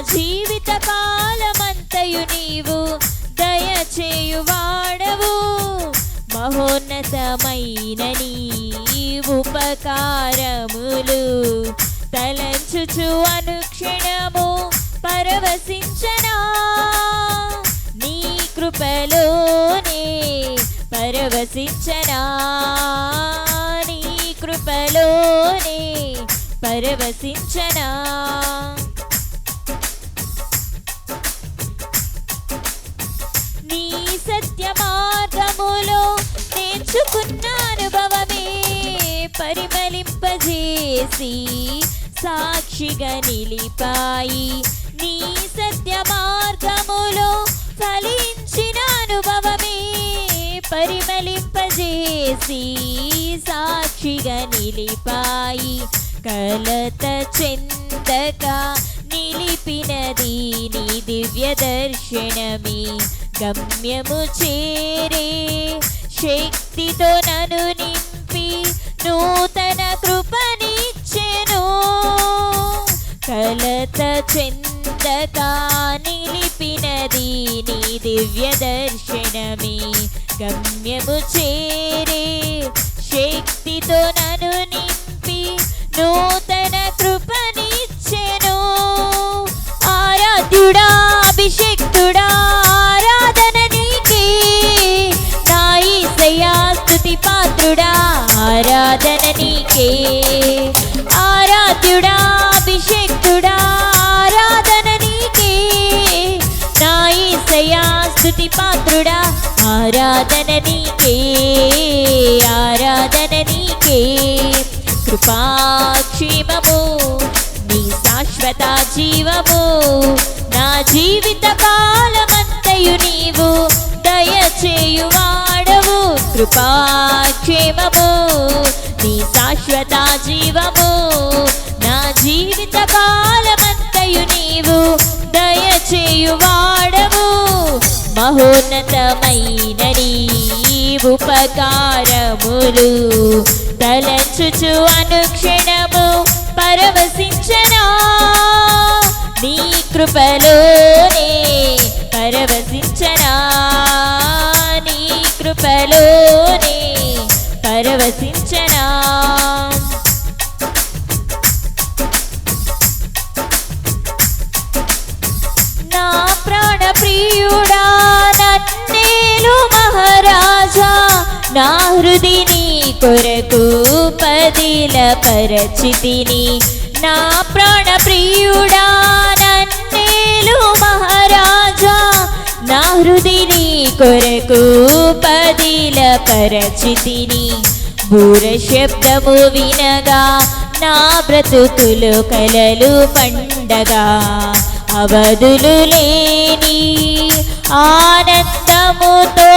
జీవిత కాలమంతయు నీవు దయచేయువాడవు. మహోన్నతమైన నీ ఉపకారములు తలంచుచు అనుక్షణము పరవశించనా. నీ కృపలోనే పరవశించనా. నీ కృపలోనే పరవశించనా. నీ సత్య మార్గములో నేర్చుకున్న అనుభవమే పరిమళింపజేసి సాక్షిగా నిలిపాయి. నీ సత్య మార్గములో ఫలించిన అనుభవమే పరిమళింపజేసి సాక్షిగా నిలిపాయి. కలత చెందక నిలిపినది నీ దివ్య దర్శనమే. గమ్యము చేరే శక్తితో నన్ను నింపి నూతన కృపనిచ్చెను. కలత చెందక నిలిపినది నీ దివ్య దర్శనమే. గమ్యము చేరే శక్తితో నన్ను నింపి నూతన కృపనిచ్చెను. ఆరాధ్యుడా అభిషేక్తుడా ఆరాధన నీకే. నా యేసయ్యా స్తుతి పాత్రుడా ఆరాధన నీకే. ఆరాధ్యుడా అభిషేక్తుడా ఆరాధన నీకే. నా యేసయ్యా స్తుతి పాత్రుడా ఆరాధన నీకే. ఆరాధన నీకే. కృపాక్షేమము నీ శాశ్వత జీవము. నా జీవిత కాలమంతయు నీవు దయచేయువాడవు. కృపాక్షేమము నీ శాశ్వత జీవము. నా జీవిత కాలమంతయు నీవు దయచేయువాడవు. మహోన్నతమైన నీ ఉపకారములు తలంచుచు అనుక్షణము పరవశించనా. నీ కృపలోనే పరవశించనా. నీ కృపలోనే పరవశించనా. నా ప్రాణ ప్రియుడా నన్నేలు మహారాజా. నా హృది నీ కొరకు పదిలపరచితిని. నా ప్రాణ ప్రియుడా నన్నేలు మహారాజా. నా హృది నీ కొరకు పదిలపరచితిని. బూర శబ్దము వినగా నా బ్రతుకులు కలలు పండగా. అవధులు లేని ఆనందముతో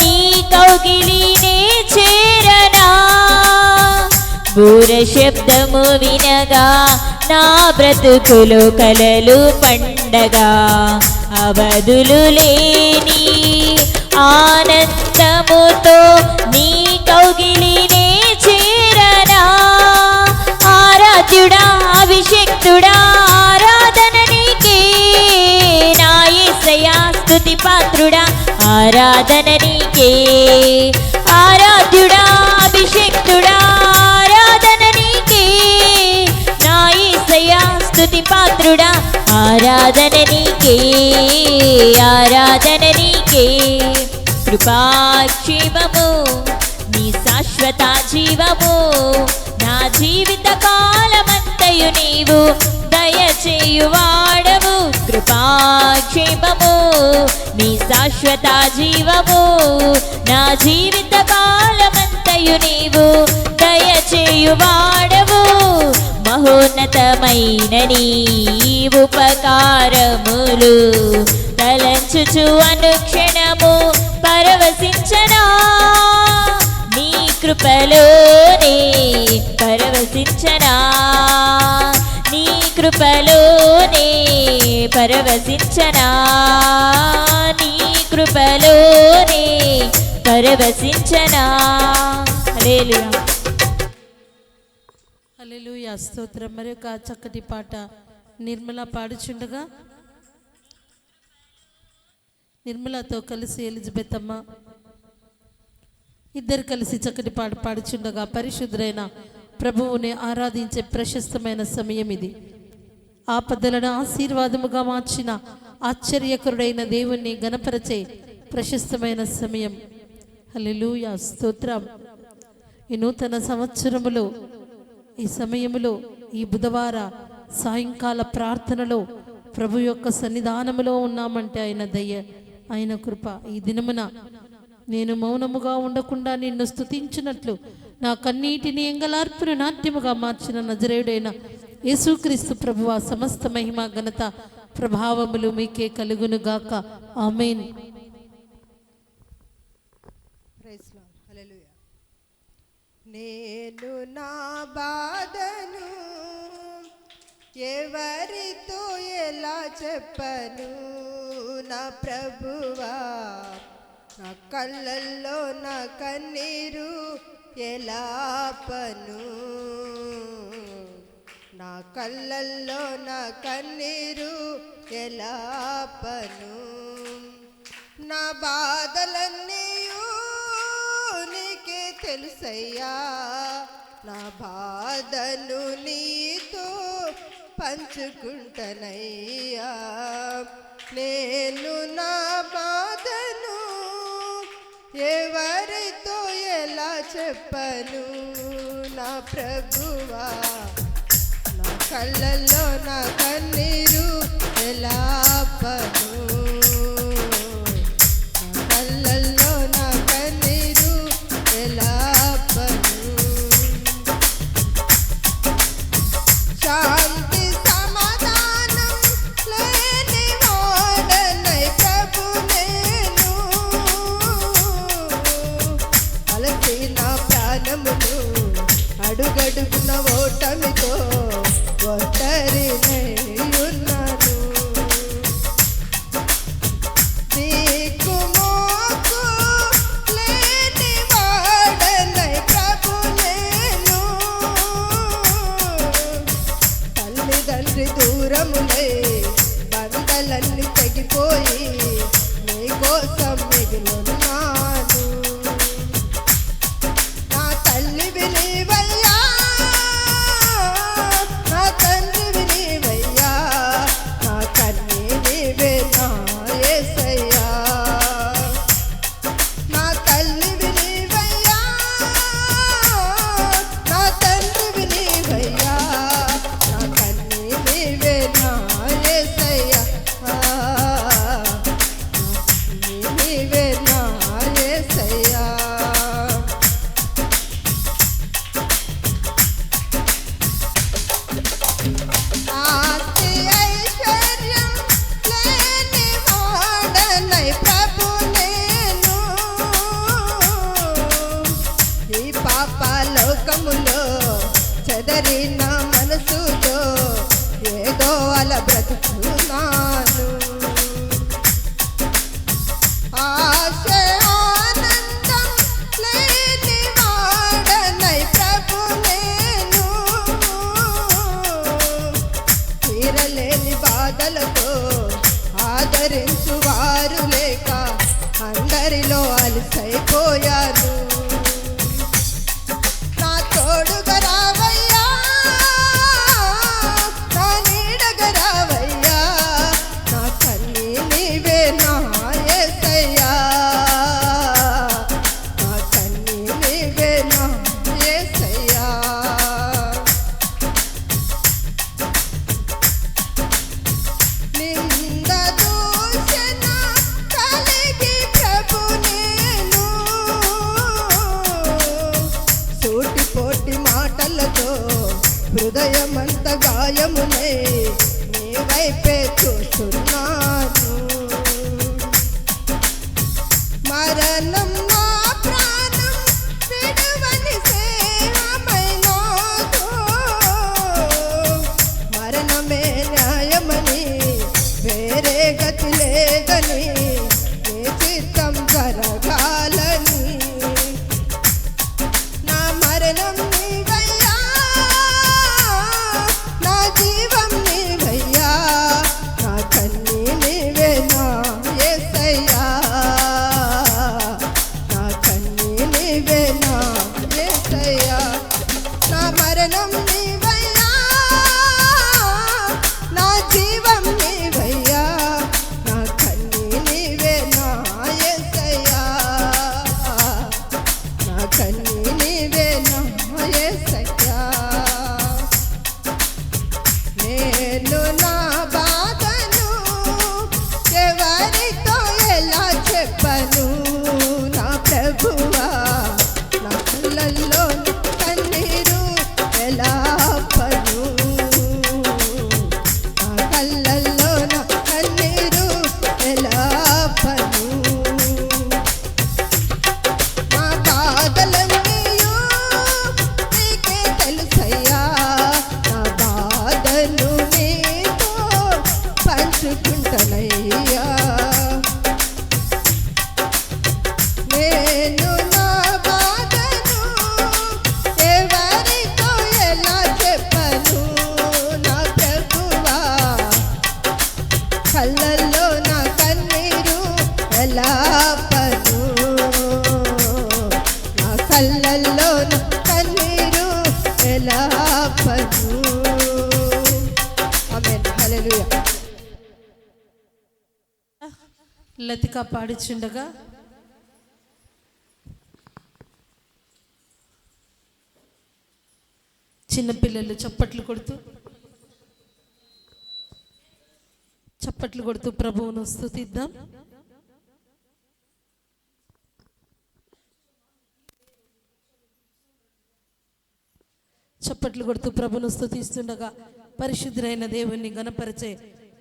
నీ కౌగిలినే చేరనా. బూర శబ్దము వినగా నా బ్రతుకులు కలలు పండగా. అవధులు లేని ఆనందముతో నీ కౌగిలినే చేరనా. ఆరాధ్యుడా అభిషేక్తుడా ఆరాధన నీకే. నా యేసయ్యా స్తుతి పాత్రుడా ఆరాధన నీకే. ఆరాధ్యుడా అభిషేక్తుడా ఆరాధన నీకే. నా యేసయ్యా స్తుతి పాత్రుడా ఆరాధన నీకే. ఆరాధన నీకే. కృపాక్షేమము నీ శాశ్వత జీవము. నా జీవిత కాలమంతయు నీవు దయచేయువాడవు. కృపాక్షేమము నీ శాశ్వత జీవము. నా జీవిత కాలమంతయు నీవు దయచేయువాడవు. మహోన్నతమైన నీ ఉపకారములు తలంచుచు అనుక్షణము పరవశించనా. నీ కృపలోనే పరవశించనా. నీ కృపలోనే పరవశించనా. నీ కృపలోనే పరవశించనా. హల్లెలూయా హల్లెలూయా స్తోత్రం. మరి ఒక చక్కటి పాట నిర్మల పాడుచుండగా, నిర్మలతో కలిసి ఎలిజబెత్ అమ్మ ఇద్దరు కలిసి చక్కటి పాట పాడుచుండగా పరిశుద్ధుడైన ప్రభువుని ఆరాధించే ప్రశస్తమైన సమయం ఇది. ఆపదలను ఆశీర్వాదముగా మార్చిన ఆశ్చర్యకరుడైన దేవుణ్ణి గణపరచే ప్రశస్తమైన సమయం. హల్లెలూయా, స్తోత్రం. ఈ నూతన సంవత్సరములో, ఈ సమయములో, ఈ బుధవార సాయంకాల ప్రార్థనలో ప్రభు యొక్క సన్నిధానములో ఉన్నామంటే ఆయన దయ, ఆయన కృప. ఈ దినమున నేను మౌనముగా ఉండకుండా నిన్ను స్తుతించినట్లు నా కన్నీటిని ఎంగలార్పును నాట్యముగా మార్చిన నజరేయుడైన యేసుక్రీస్తు ప్రభువా, సమస్త మహిమ ఘనత ప్రభావములు మీకే కలుగునుగాక. ఆమేన్. నేను నా బాధను ఎవరితో ఎలా చెప్పను నా ప్రభువా, నా కళ్ళల్లో నా కన్నీరు ఎలా ఆపను, నా కళ్ళల్లో నా కన్నీరు ఎలా ఆపను. నా బాధలన్నీయు నీకే తెలుసయ్యా, నా బాధను నీతో పంచుకుంటనయ్యా. నేను నా బాధను ఎవరితో ఎలా చెప్పను నా ప్రభువా, నా కళ్ళల్లో నా కన్నీరు ఎలా ఆపను, నా కళ్ళల్లో నా కన్నీరు ఎలా ఆపను. శాంతి సమాధానం లేని వాడనై ప్రభు నేను, అలసిన ప్రాణమును అడుగడుగున ఓటమితో ఒంటరినై ఉన్నాను. దిక్కుమోకు లేని వాడనై ప్రభు నేను, తల్లిదండ్రి దూరములై బండలన్నీ తెగిపోయి నీ కోసం మిగిలున్నాను. నా తల్లివి నీవయ్యా, నా తండ్రివి నీవయ్యా, నా కన్నీ నీవే నా యేసయ్యా. నా తల్లివి నీవయ్యా, నా తండ్రివి నీవయ్యా, నా కన్నీ నీవే నా యేసయ్యా, నీవే నా యేసయ్యా. ఆస్తి ఐశ్వర్యం లేని వాడనై ప్రభు నేను, ఈ పాప లోకములో చెదరిన మనసుతో ఏదో అలా బ్రతుకున్నాను. ఆశ ఆనందం లేని వాడనై ప్రభు నేను, తీరలేని బాధలతో ఆదరించు వారు లేక అందరిలో అలసైపోయాను. నా తోడుగా రావయ్యా, నా నీడగా రావయ్యా, నా కన్నీ నీవే నా యేసయ్యా, నా కన్నీ నీవే నా యేసయ్యా. నింద దూషణ కలిగి ప్రభు నేను, సూటిపోటి మాట హల్లెలూయా. లతిక పాడుచుండగా చిన్నపిల్లలు చప్పట్లు కొడుతూ ప్రభువును స్తుతిద్దాం. చప్పట్లు కొడుతూ ప్రభును స్తుతిస్తుండగా పరిశుద్ధులైన దేవుణ్ణి గణపరిచే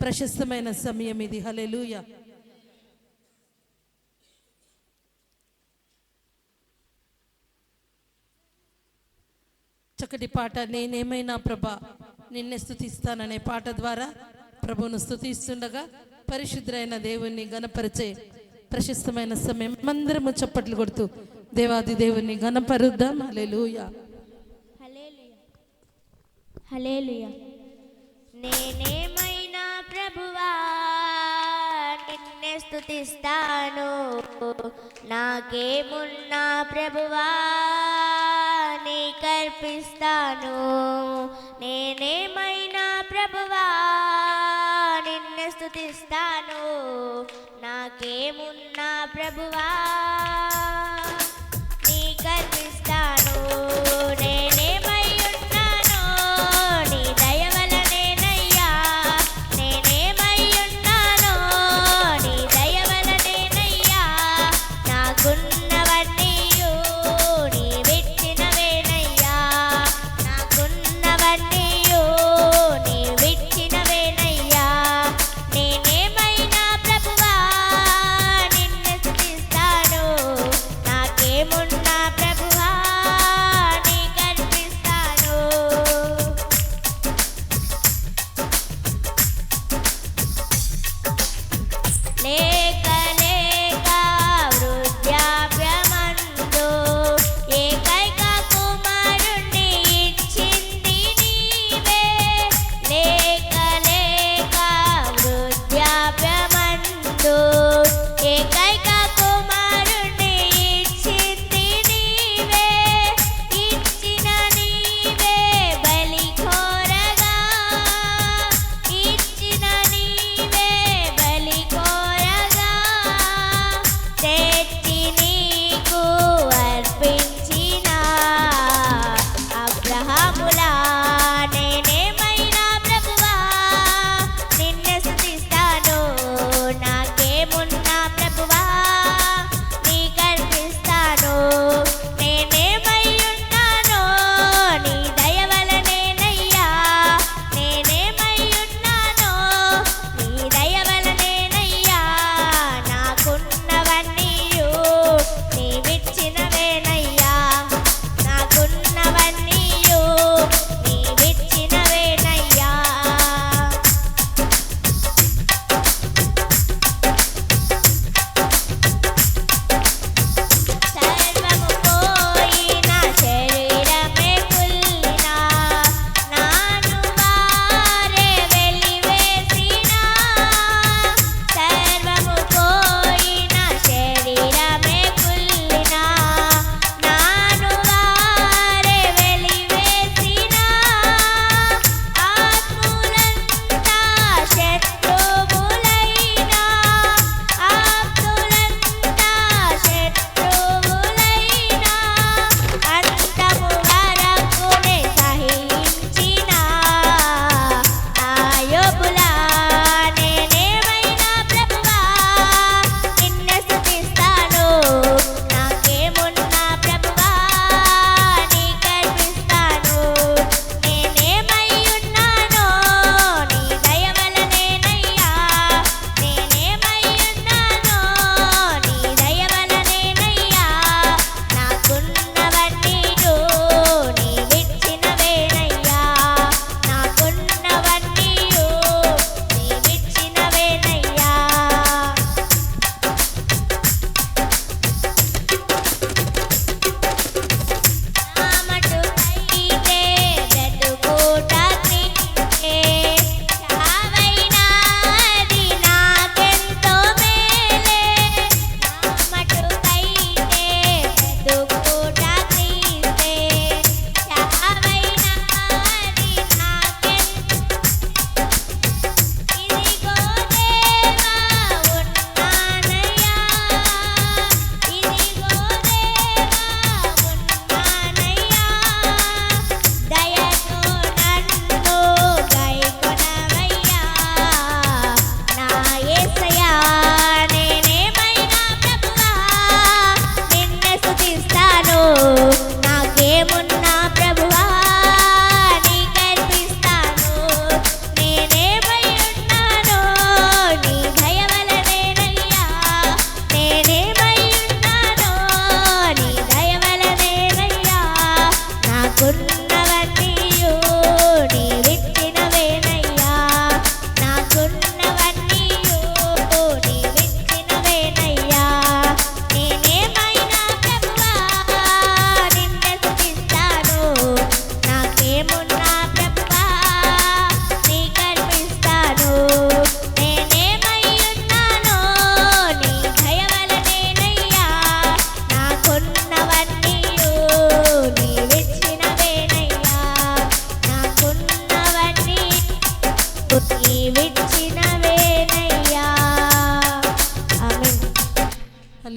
ప్రశస్తమైన సమయం ఇది. హల్లెలూయా. చక్కటి పాట నేనేమైనా ప్రభా నిన్నే స్తుతిస్తాననే పాట ద్వారా ప్రభువును స్తుతిస్తుండగా పరిశుద్ధులైన దేవుణ్ణి గణపరిచే ప్రశస్తమైన సమయం. అందరము చప్పట్లు కొడుతూ దేవాది దేవుణ్ణి గణపరుద్దాం. హల్లెలూయా. హల్లెలూయా. నేనేమైనా ప్రభువా నిన్నే స్తుతిస్తాను, నాకేమున్నా ప్రభువా నీకర్పిస్తాను. నేనేమైనా ప్రభువా నిన్నే స్తుతిస్తాను, నాకేమున్నా ప్రభువా నీకర్పిస్తాను. నేనేమై ఉన్నానో నీ దయ వలనేనయ్యా, నేనేమై ఉన్నానో నీ దయ వలనేనయ్యా. నాకున్నవన్నీయు నీవిచ్చినవేనయ్యా, నాకున్నవన్నీయు నీవిచ్చినవేనయ్యా. నేనేమైనా ప్రభువా నిన్ను స్తుతిస్తాను, నాకేమున్నా ప్రభువా నీకర్పిస్తాను. లేక లేక వృద్ధాప్యమందు ఏకైక కుమారుణ్ణి ఇచ్చింది నీవే. లేక లేక వృద్ధాప్యమందు ఏకైక కుమారుణ్ణి ఇచ్చింది నీవే. ఇచ్చిన నీవే బలి కోరగా, ఇచ్చిన నీవే బలి కోరగా.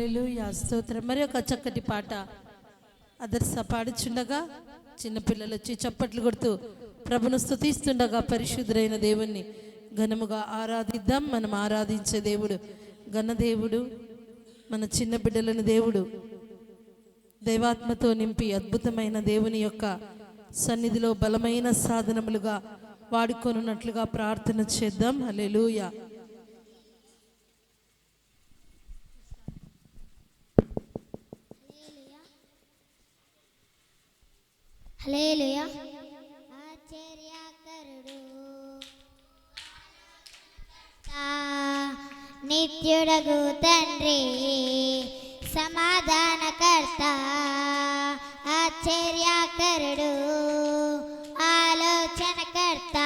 హల్లెలూయా స్తోత్రం. మరి ఒక చక్కటి పాట అదర్శ పాడుచుండగా చిన్నపిల్లలు వచ్చి చప్పట్లు కొడుతూ ప్రభును స్తుతిస్తుండగా పరిశుద్ధుడైన దేవుణ్ణి ఘనముగా ఆరాధిద్దాం. మనం ఆరాధించే దేవుడు ఘనదేవుడు, మన చిన్న బిడ్డలను దేవుడు దైవాత్మతో నింపి అద్భుతమైన దేవుని యొక్క సన్నిధిలో బలమైన సాధనములుగా వాడుకొనున్నట్లుగా ప్రార్థన చేద్దాం. హల్లెలూయా. హల్లెలూయా. ఆశ్చర్యకరుడు నిత్యుడగు తండ్రి సమాధానకర్త, ఆశ్చర్యకరుడు ఆలోచనకర్త,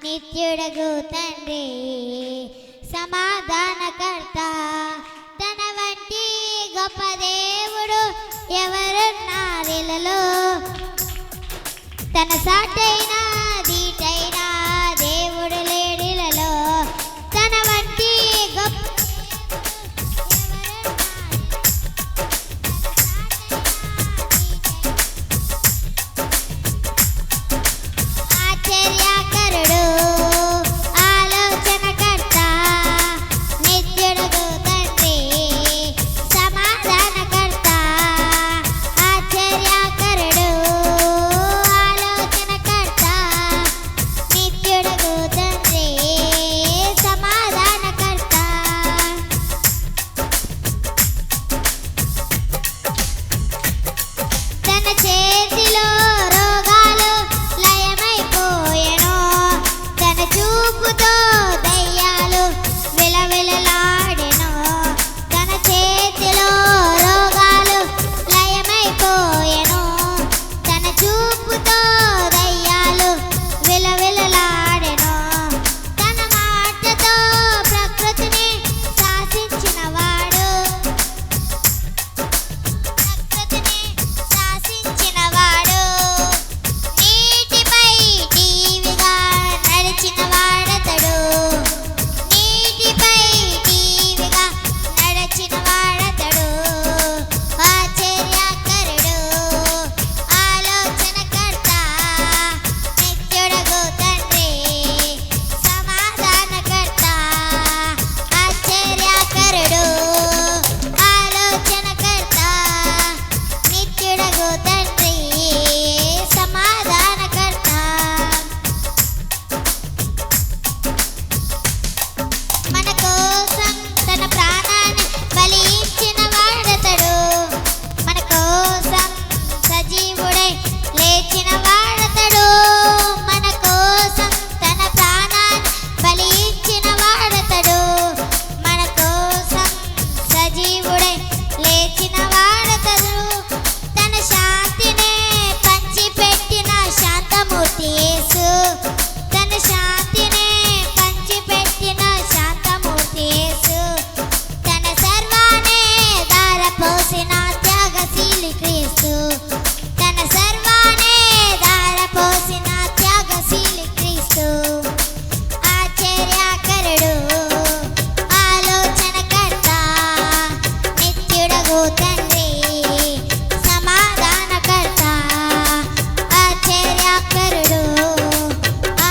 నిత్యుడగు తండ్రి సమాధానకర్త, తన వంటి గొప్ప దేవుడు ఎవరున్నారిలలో, తన సాటైనా దీటైనా దేవుడు లేడిలలో, తన వంటి గొప్ప ఆశ్చర్యకరుడు ఆలోచనకర్త, నిత్యుడగు తండ్రి సమాధానకర్త, ఆశ్చర్యకరుడు ఆలోచనకర్త, నిత్యుడగు తండ్రి సమాధానకర్త. తన చేతిలో రోగాలు లయమైపోయెను, తన చూపుతో దయ్యాలు విలవిలలాడెను, తన చేతిలో రోగాలు లయమైపోయెను, తన చూపుతో దయ్యాలు విలవిలలాడెను, తన మాటతో ప్రకృతిని శాసించినవాడు, ప్రకృతిని శాసించినవాడు, నీటిపై టీవిగా నడిచిన వాడతడు, నీటిపై టీవిగా నడిచిన వాడతడు, ఆశ్చర్యకరుడు ఆలోచనకర్త, నిత్యుడగు తండ్రి సమాధానకర్త, ఆశ్చర్యకరుడు ఆలోచనకర్త, నిత్యుడగు తండ్రి సమాధానకర్త. మన కోసం తన ప్రాణాన్ని బలి ఇచ్చిన వాడతడు, మన కోసం సజీవుడై లేచిన వాడతడు, మన కోసం తన ప్రాణాన్ని బలి ఇచ్చిన వాడతడు, మన కోసం సజీవుడై లేచిన వాడతడు, తన శాంతినే పంచిపెట్టిన శాంతమూర్తి యేసు, తన శాంతినే పంచిపెట్టిన శాంతమూర్తి యేసు, తన సర్వానే ధారపోసిన త్యాగశీలి క్రీస్తు, తన సర్వానే ధారపోసిన త్యాగశీలి క్రీస్తు, ఆశ్చర్యకరుడు ఆలోచనకర్త, నిత్యుడగు తండ్రి సమాధానకర్త, ఆశ్చర్యకరుడు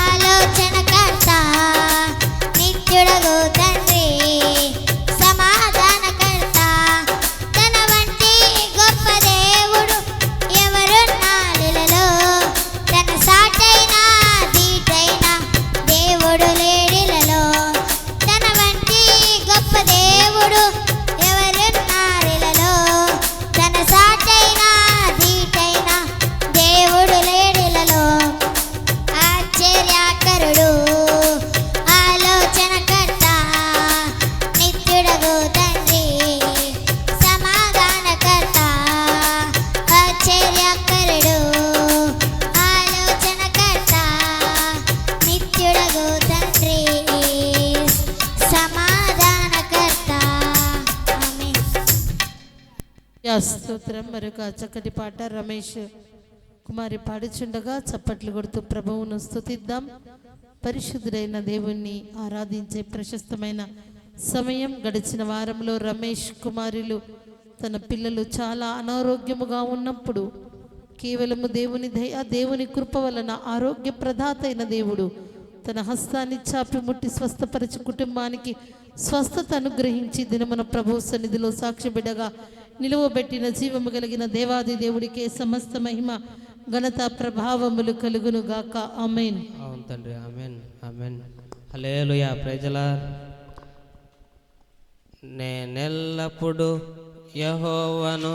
ఆలోచనకర్త, నిత్యుడగు తండ్రి సమాధానకర్త, తన వంటి గొప్ప దేవుడు ఎవరున్నారిలలో, తన సాటైనా దీటైనా దేవుడు లేడిలలో, తన వంటి గొప్ప దేవుడు ఎవరున్నారిలలో, తన సాటైనా దీటైనా దేవుడు లేడిలలో, ఆశ్చర్యకరుడు ఆలోచనకర్త, నిత్యుడగు తండ్రి సమాధానకర్త, ఆశ్చర్యకరుడు ఆలోచనకర్త, నిత్యుడగు తండ్రి సమాధానకర్త. ఆమేన్. యా స్తోత్రం. మరొక చక్కటి పాట రమేష్ కుమారి పాడుచుండగా చప్పట్లు కొడుతూ ప్రభువును స్తుతిద్దాం. పరిశుద్ధుడైన దేవుణ్ణి ఆరాధించే ప్రశస్తమైన సమయం గడిచిన వారంలో రమేష్ కుమారులు తన పిల్లలు చాలా అనారోగ్యముగా ఉన్నప్పుడు కేవలము దేవుని దయ, దేవుని కృప వలన ఆరోగ్య ప్రదాత అయిన దేవుడు తన హస్తాన్ని చాపి ముట్టి స్వస్థపరిచి కుటుంబానికి స్వస్థత అనుగ్రహించి దినమున ప్రభు సన్నిధిలో సాక్ష్యబిడ్డగా నిలువబెట్టిన జీవము కలిగిన దేవాది దేవుడికే సమస్త మహిమ ఘనత ప్రభావములు కలుగును గాక. ఆమేన్. అవును తండ్రి, amen amen. Hallelujah, praise the Lord. నేనెల్లప్పుడు యెహోవాను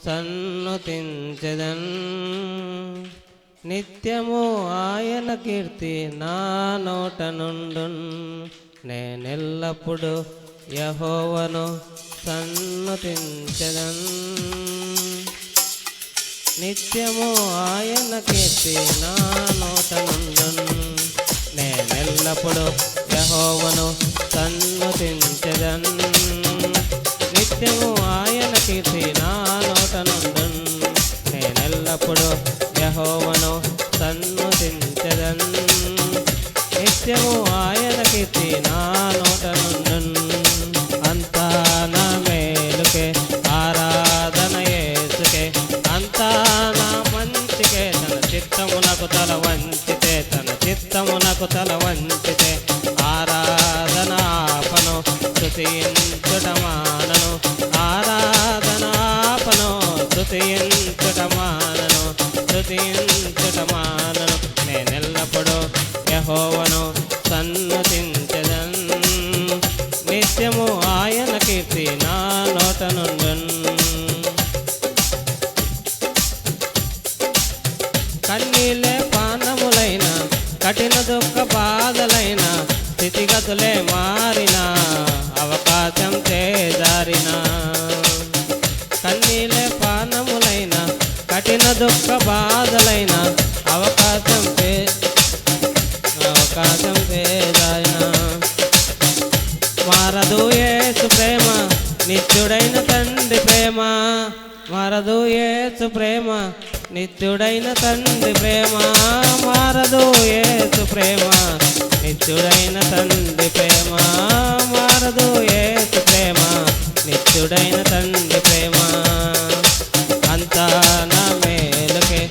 సన్నుతించెదన్, నిత్యము ఆయన కీర్తి నా నోట నుండున్. నేనెల్లప్పుడు యెహోవాను సన్నుతించెదన్, నిత్యము ఆయన కీర్తి నా నోట నుండున్. నేనెల్లప్పుడు యెహోవాను సన్నుతించెదన్, నిత్యము ఆయన కీర్తి నా నోట నుండున్. నేనెల్లప్పుడు యెహోవాను సన్నుతించెదన్, నిత్యము ఆయన కీర్తి నా నోట నుండున్. అంతా నా మేలుకే, ఆరాధన యేసుకే, అంతా నా మంచికే. తన చిత్తమునకు తల వంచితే, తన చిత్తమునకు తల వంచితే, ఆరాధనాపను స్తుతించుట మానను, ఆరాధనాపను స్తుతించుట మానను, స్తుతించుట మానను. నేనెల్లప్పుడు యెహోవాను సన్నుతించెదన్, నిత్యము ఆయన కీర్తి నా నోట నుండున్. కన్నీలే పానములైన, కఠిన దుఃఖ బాధలైన, స్థితిగతులే మారిన, అవకాశం చేజారిన. కన్నీలే పానములైన, కఠిన దుఃఖ బాధలైన, అవకాశం చేజారిన. మారదు యేసు ప్రేమ, నిత్యుడైన తండ్రి ప్రేమ, మారదు యేసు ప్రేమ, నిత్యుడైన తండ్రి ప్రేమ, మారదు యేసు ప్రేమ, నిత్యుడైన తండ్రి ప్రేమ, మారదు యేసు ప్రేమ, నిత్యుడైన తండ్రి ప్రేమ. అంతా నా మేలుకే,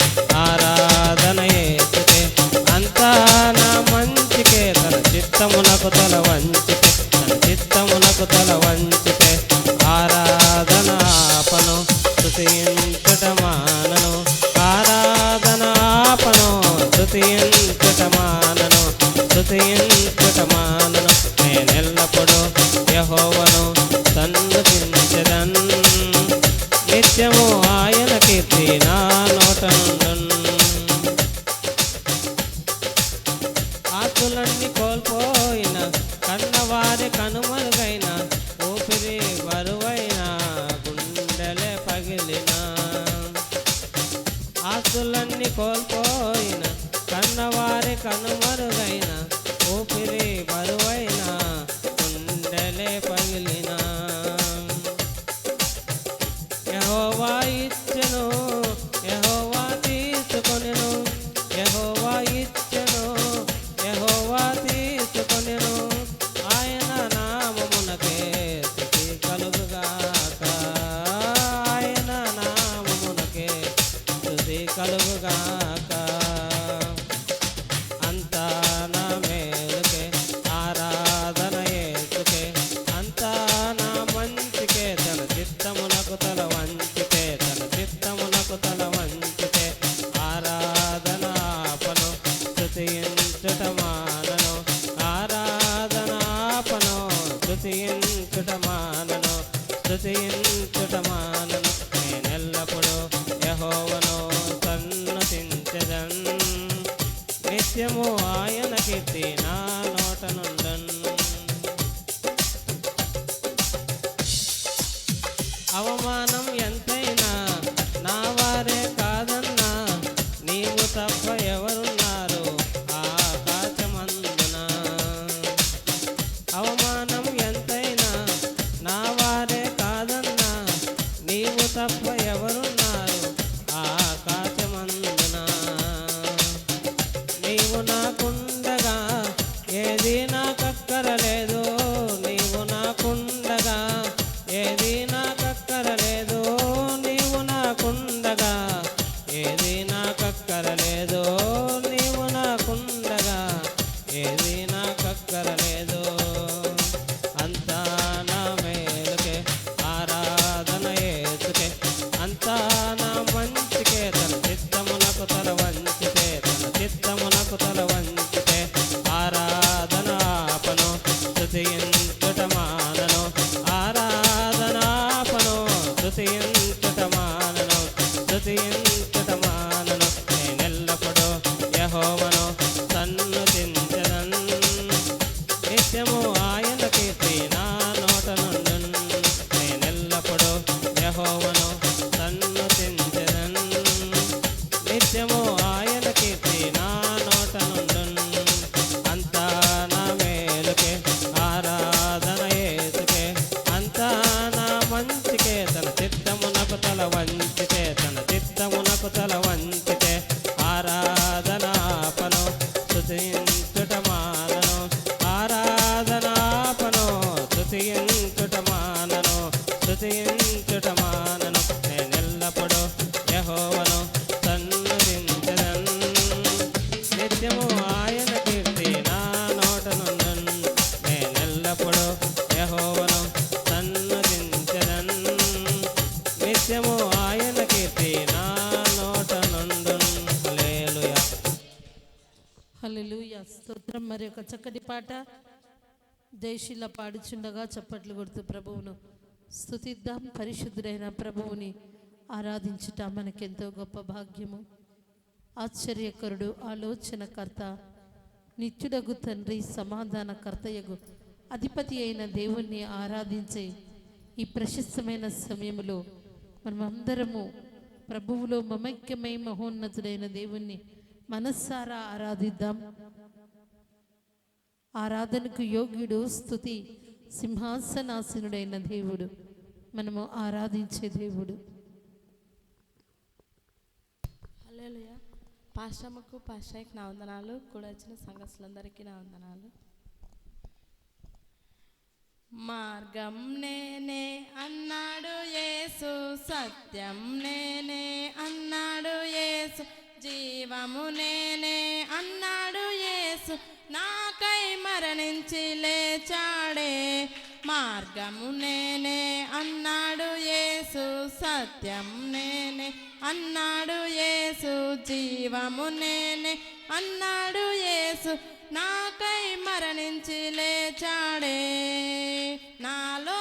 ఆరాధన యేసుకే, అంతా నా మంచికే. తన చిత్తమునకు తల వంచితే, తన చిత్తమునకు తల వంచితే, ఆరాధనాపను స్తుతించుట మానను, ఆరాధనాపను స్తుతించుట మానను, స్తుతించుట మానను. నేనెల్లప్పుడు యెహోవాను సన్నుతించెదన్, నిత్యము ఆయన కీర్తి నా నోట నుండున్. ఆస్తులన్నీ కోల్పోయిన, కన్నవారి కనుమరుగైన, ఊపిరి బరువైన, గుండెలే పగిలిన. ఆస్తులన్నీ కోల్పోయిన, కన్నవారి కనుమరుగైన, ఊపిరి బరువైన, గుండెలే పగిలిన. యెహోవా ఇచ్చెను, యెహోవా తీసుకొనెను, యెహోవా ఇచ్చెను, యెహోవా తీసుకొనెను. ఆయన నామమునకే స్తుతి కలుగుగాక, ఆయన నామమునకే స్తుతి కలుగుగాక. అంతా నా మేలుకే, ఆరాధన యేసుకే, అంతా నా మంచికే. తన చిత్తమునకు తల వంచితే, తన చిత్తమునకు తల వంచితే, ఆరాధనాపను స్తుతించుట మానను, ఆరాధనాపను స్తుతించుట మానను, స్తుతించుట మానను. నేనెల్లప్పుడు యెహోవాను సన్నుతించెదన్, నిత్యము ఆయన కీర్తి నా నోట నుండున్. అవమానం ఎంతైనా నా వారే కాదన్నా, నీవు తప్ప ఎవరున్నారు ఆకాశమందున. అవమానం ఎంతైనా నా వారే కాదన్నా, నీవు తప్ప ఎవరున్నారు ఆకాశమందున. నీవు నాకుండగా ఏది నాకక్కరలేదు, నీవు నా స్తుతించుట మానను ఆరాధనాపను స్తుతించుట మానను స్తుతించుట మానను నేనెల్లప్పుడూ యెహోవాను సన్నుతించెదన్ నిత్యము ఆయన కీర్తి నా నోట నుండున్ నేనెల్లప్పుడూ యెహోవాను సన్నుతించెదన్ నిత్యము ఆయన కీర్తి నా నోట నుండున్ అంతా నా మేలుకే ఆరాధన యేసుకే అంతా నా మంచికే తన చిత్తమునకు తల వంచితే తన చిత్తమునకు తల వంచితే ఆరాధనాపను స్తుతించుట మానను ఆరాధనాపను స్తుతించుట మానను స్తుతించుట మానను నేనెల్లప్పుడూ యెహోవాను సన్నుతించెదన్ నిత్యము ఆయన కీర్తి నా నోట నుండున్ నేనెల్లప్పుడూ యెహోవాను సన్నుతించెదన్ నిత్యము ఆయన కీర్తి నా నోట నుండున్ హల్లెలూయా. హల్లెలూయా స్తోత్రం. మరి ఒక చక్కటి పాట దేశీల పాడుచుండగా చప్పట్లు కొడుతూ ప్రభువును స్తుతిద్దాం. పరిశుద్ధుడైన ప్రభువుని ఆరాధించుట మనకెంతో గొప్ప భాగ్యము. ఆశ్చర్యకరుడు, ఆలోచనకర్త, నిత్యుడగు తండ్రి, సమాధానకర్తయగు అధిపతి అయిన దేవుణ్ణి ఆరాధించే ఈ ప్రశస్తమైన సమయంలో మనమందరము ప్రభువులో మమైక్యమై మహోన్నతుడైన దేవుణ్ణి మనస్సారా ఆరాధిద్దాం. ఆరాధనకు యోగ్యుడు, స్తుతి సింహాసనాసనుడైన దేవుడు, మనము ఆరాధించే దేవుడు. హల్లెలూయా. పాస్టమ్మకు పాస్టర్కి నా వందనాలు, కూడా వచ్చిన సంఘస్థులందరికీ నా వందనాలు. మార్గం నేనే అన్నాడు యేసు, సత్యం నేనే అన్నాడు యేసు, జీవము నేనే అన్నాడు యేసు, నాకై మరణించి లేచాడే. మార్గము నేనే అన్నాడు యేసు, సత్యం నేనే అన్నాడు యేసు, జీవము నేనే అన్నాడు యేసు, నాకై మరణించి లేచాడే. నాలో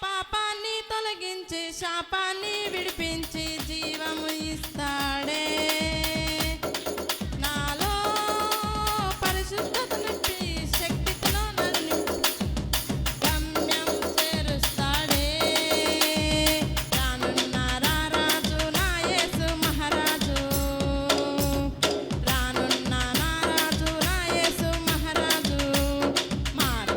పాపాన్ని తొలగించి శాపాన్ని విడిపించి జీవము ఇస్తాడే. నాలో పరిశుద్ధత నింపి శక్తితో నన్ను గమ్యం చేరుస్తాడే. రానున్న రారాజు నా యేసు మహారాజు, రానున్న రారాజు నా యేసు మహారాజు, మార్గం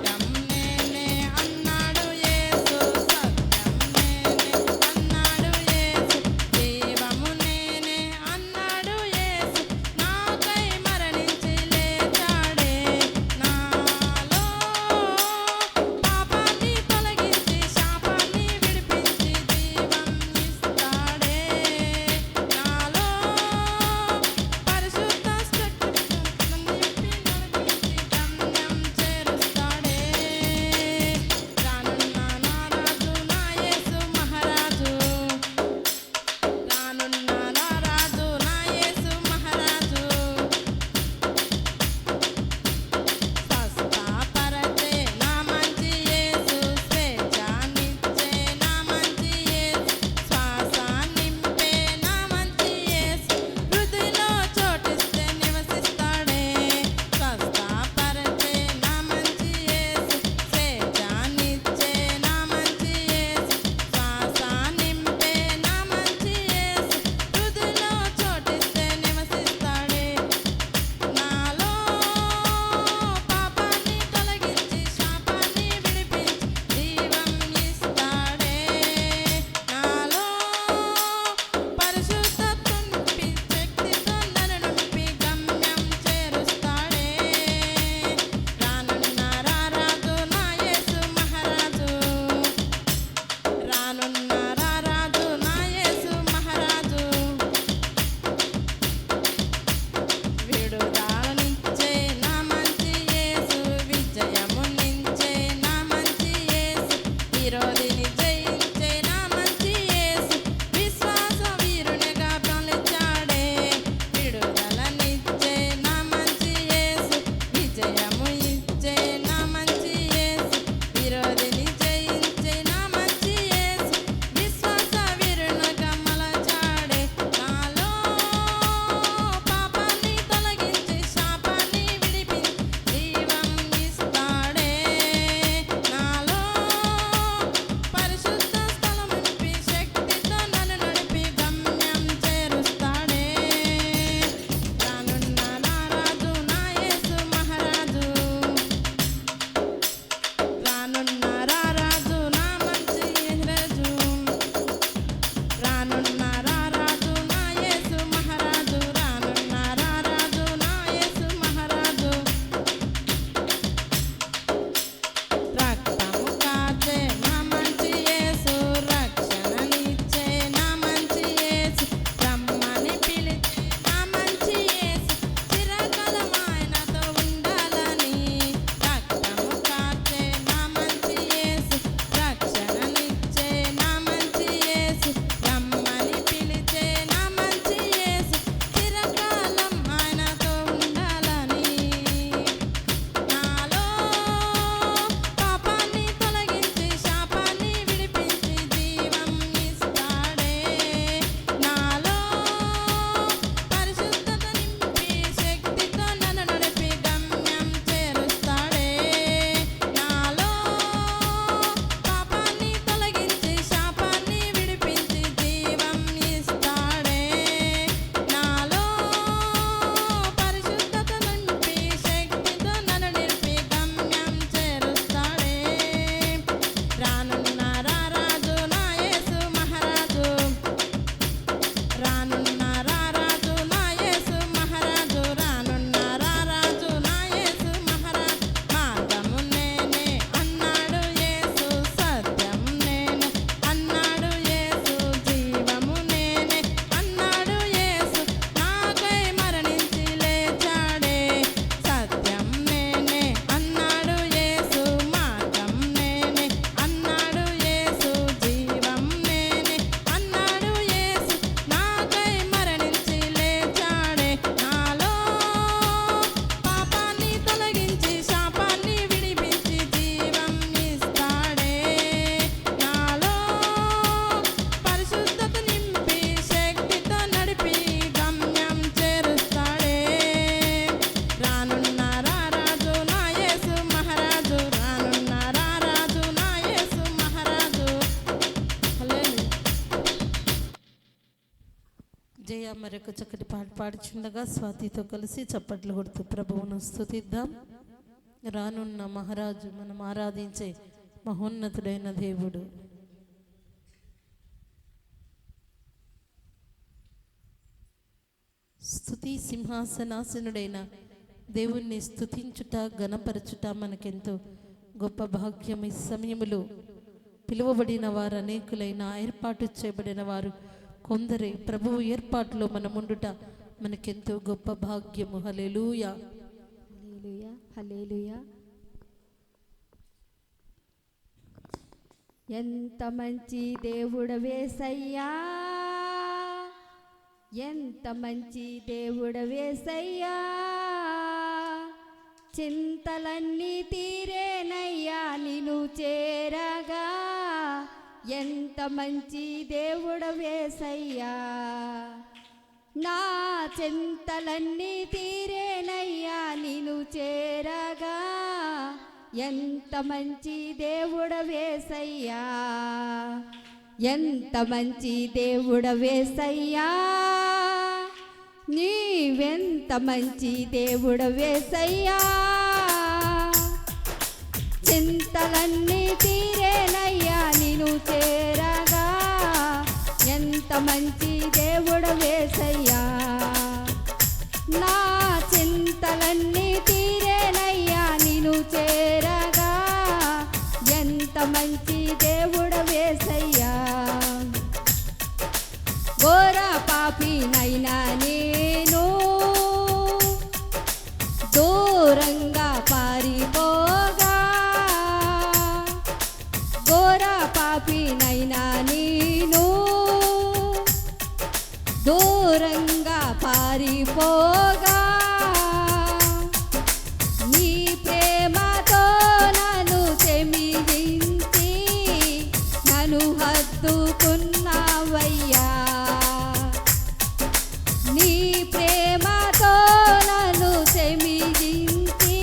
మరొక చక్కటి పాట పాడుచుండగా స్వాతితో కలిసి చప్పట్లు కొడుతూ ప్రభువును స్తుతిద్దాం. రానున్న మహారాజు, మనం ఆరాధించే మహోన్నతుడైన దేవుడు. స్తుతి సింహాసనాసనుడైన దేవుణ్ణి స్తుతించుట, గణపరచుట మనకెంతో గొప్ప భాగ్యం. ఈ సమయములో పిలువబడిన వారు అనేకులైన, ఏర్పాటు చేయబడిన వారు కొందరే. ప్రభువు ఏర్పాటులో మనముండుట మనకెంతో గొప్ప భాగ్యము. హల్లెలూయా, హల్లెలూయా, హల్లెలూయా. ఎంత మంచి దేవుడవేసయ్యా, ఎంత మంచి దేవుడవేసయ్యా, చింతలన్నీ తీరేనయ్యా నిన్ను చేరగా. ఎంత మంచి దేవుడవేసయ్యా, నా చింతలన్నీ తీరేనయ్యా నిన్ను చేరగా. ఎంత మంచి దేవుడవేసయ్యా, ఎంత మంచి దేవుడవేసయ్యా, నీవెంత మంచి దేవుడవేసయ్యా, చింతలన్నీ తీరేనయ్యా నిన్ను చేరగా. ఎంత మంచి దేవుడవేసయ్యా, నా చింతలన్నీ తీరేనయ్యా నిన్ను చేరగా. ఎంత మంచి దేవుడవేసయ్యా, ఘోర పాపినైనా నేను దూరంగా పారిపోగా, ఘోర పాపినైనా నేను దూరంగా పారిపోగా. నీ ప్రేమతో నన్ను క్షమించి నన్ను హత్తుకున్నావయ్యా, నీ ప్రేమతో నన్ను క్షమించి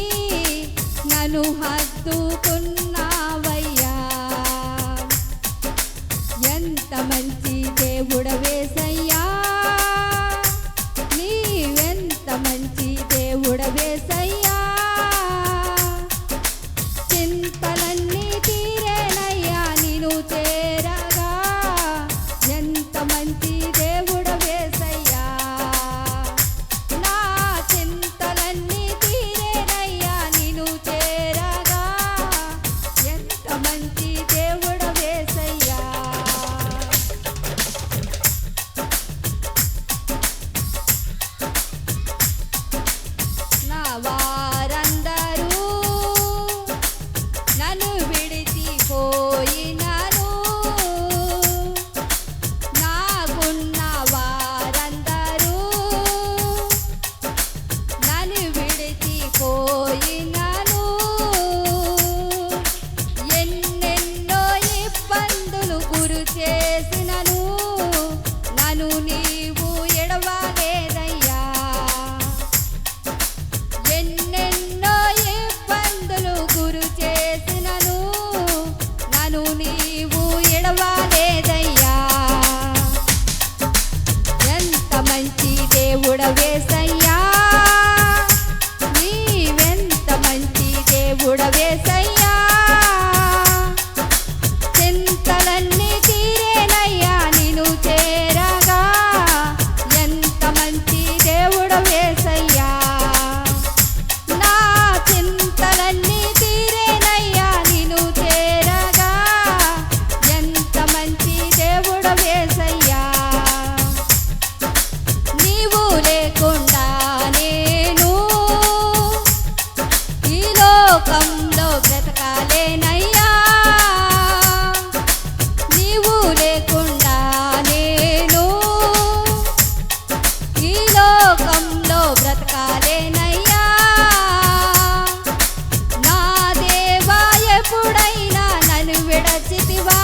నన్ను హత్తుకున్నావయ్యా. ఎంత మంచి దేవుడవేసయ్యా, నీవెంత మంచి దేవుడవేసయ్యా, చింతలన్నీ తీరేనయ్యా నిన్ను చేరగా. ఎంత మంచి దేవుడవేసయ్యా, నా చింతలన్నీ తీరేనయ్యా నిన్ను చేరగా. ఎంత మంచి దేవుడవేసయ్యా. నా వారందరూ నన్ను విడిచిపోయినాను, నాకున్న వారందరూ నన్ను విడిచిపోయినాను. ఎన్నెన్నో ఇబ్బందులు గురి చేసినను నన్ను నీవు ఎడవలేదయ్యా. ఎన్నెన్నో ఇబ్బందులు గురి చేసినను నన్ను నీవు ఎడవలేదయ్యా. ఎంత మంచి దేవుడవేసయ్యా, నీవెంత మంచి దేవుడవేసయ్యా, చింతలన్నీ తీరేనయ్యా నిన్ను చేరగా. ఎంత మంచి దేవుడవేసయ్యా, నా చింతలన్నీ తీరేనయ్యా నిన్ను చేరగా. ఎంత మంచి దేవుడవేసయ్యా, నీవు లేకుండా నేను ఈ లోకంలో బ్రతకాలేనయ్యా. నీవు లేకుండా నేను ఈ లోకంలో బ్రతకాలేనయ్యా. నా దేవా ఎప్పుడైనా నన్ను విడచితివా,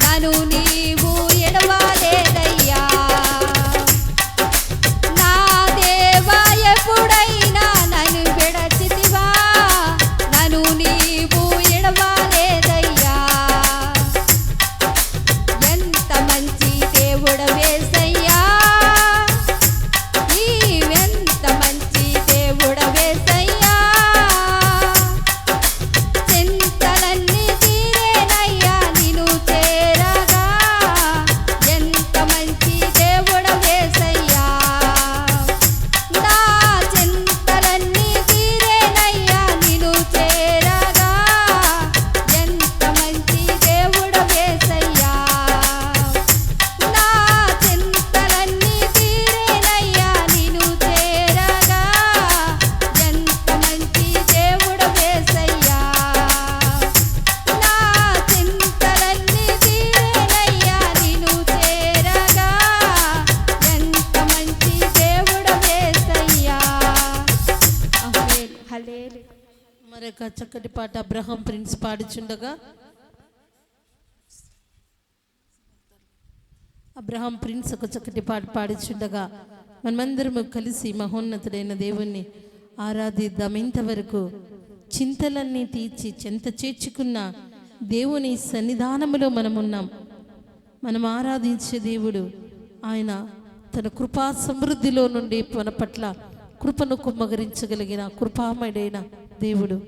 నన్ను నీవు ఎడవలేదయ్యా. నా దేవా ఎప్పుడైనా నన్ను విడచితివా, నన్ను నీవు ఒక చక్కటి పాట అబ్రహాం ప్రిన్స్ పాడుచుండగా అబ్రహాం ప్రిన్స్ ఒక చక్కటి పాట పాడుచుండగా మనమందరము కలిసి మహోన్నతుడైన దేవుణ్ణి ఆరాధిద్దాం. ఇంతవరకు చింతలన్నీ తీర్చి చెంత చేర్చుకున్న దేవుని సన్నిధానములో మనమున్నాం. మనం ఆరాధించే దేవుడు ఆయన తన కృపా సమృద్ధిలో నుండి మన పట్ల కృపను కుమ్మగరించగలిగిన కృపామయుడైన దేవుడు.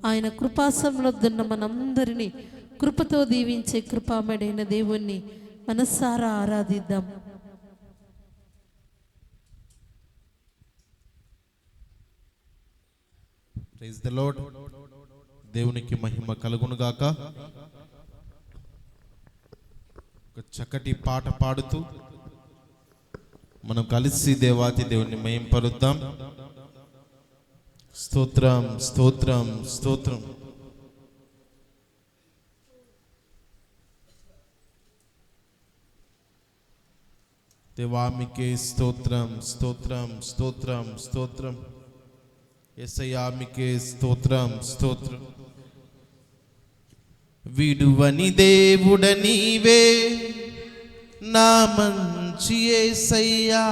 ఆయన కృపా సమృద్ధున్న మనందరినీ కృపతో దీవించే కృపామయుడైన దేవుణ్ణి మనసారా ఆరాధిద్దాం. Praise the lord. దేవునికి మహిమ కలుగును గాక. ఒక చక్కటి పాట పాడుతూ మనం కలిసి దేవాతి దేవుని మహింపరుద్దాం. స్తోత్రం స్తోత్రం స్తోత్రం. దేవామికే స్తోత్రం స్తోత్రం స్తోత్రం స్తోత్రం. యేసయ్యామికే స్తోత్రం స్తోత్రం. విడువని దేవుడ నీవే నా మంచి యేసయ్యా,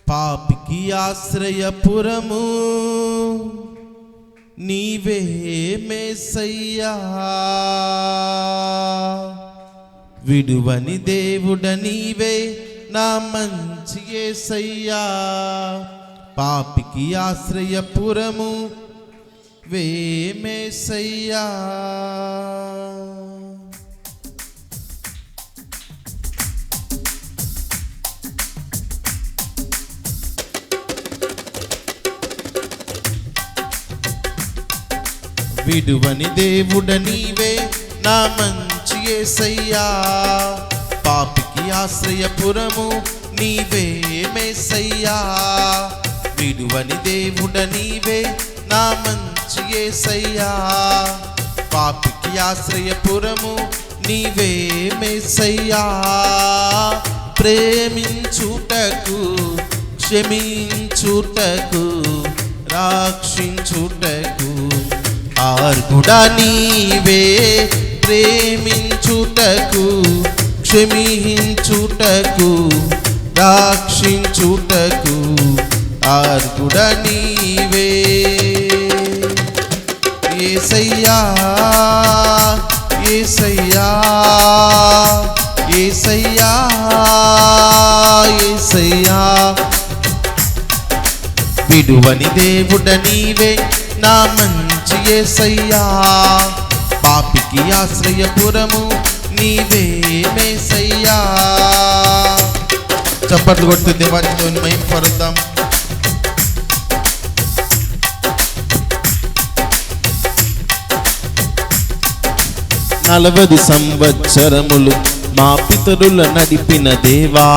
పాపికి ఆశ్రయపురము నీవే మేసయ్యా. విడువని దేవుడ నీవే నా మంచి యేసయ్యా, పాపికి ఆశ్రయపురము వేమేసయ్యా. విడువని దేవుడ నీవే నా మంచి యేసయ్యా, పాపికి ఆశ్రయపురము నీవే మేసయ్యా. విడువని దేవుడ నీవే నా మంచి యేసయ్యా, పాపికి ఆశ్రయపురము నీవే మేసయ్యా. ప్రేమించుటకు క్షమించుటకు రక్షించుటకు ఆర్గుడా నీవే. ప్రేమించుటకు క్షమించుటకు రక్షించుటకు ఆర్గుడా నీవే. యేసయ్యా యేసయ్యా యేసయ్యా యేసయ్యా. విడువని దేవుడ నీవే నా మంచి యేసయ్యా, పాపికి ఆశ్రయపురము నీవే మేసయ్యా. చప్పట్లు కొడుతూ దేవానికి మహిమపరుద్దాం. నలవది సంవత్సరములు మా పితరుల నడిపిన దేవా,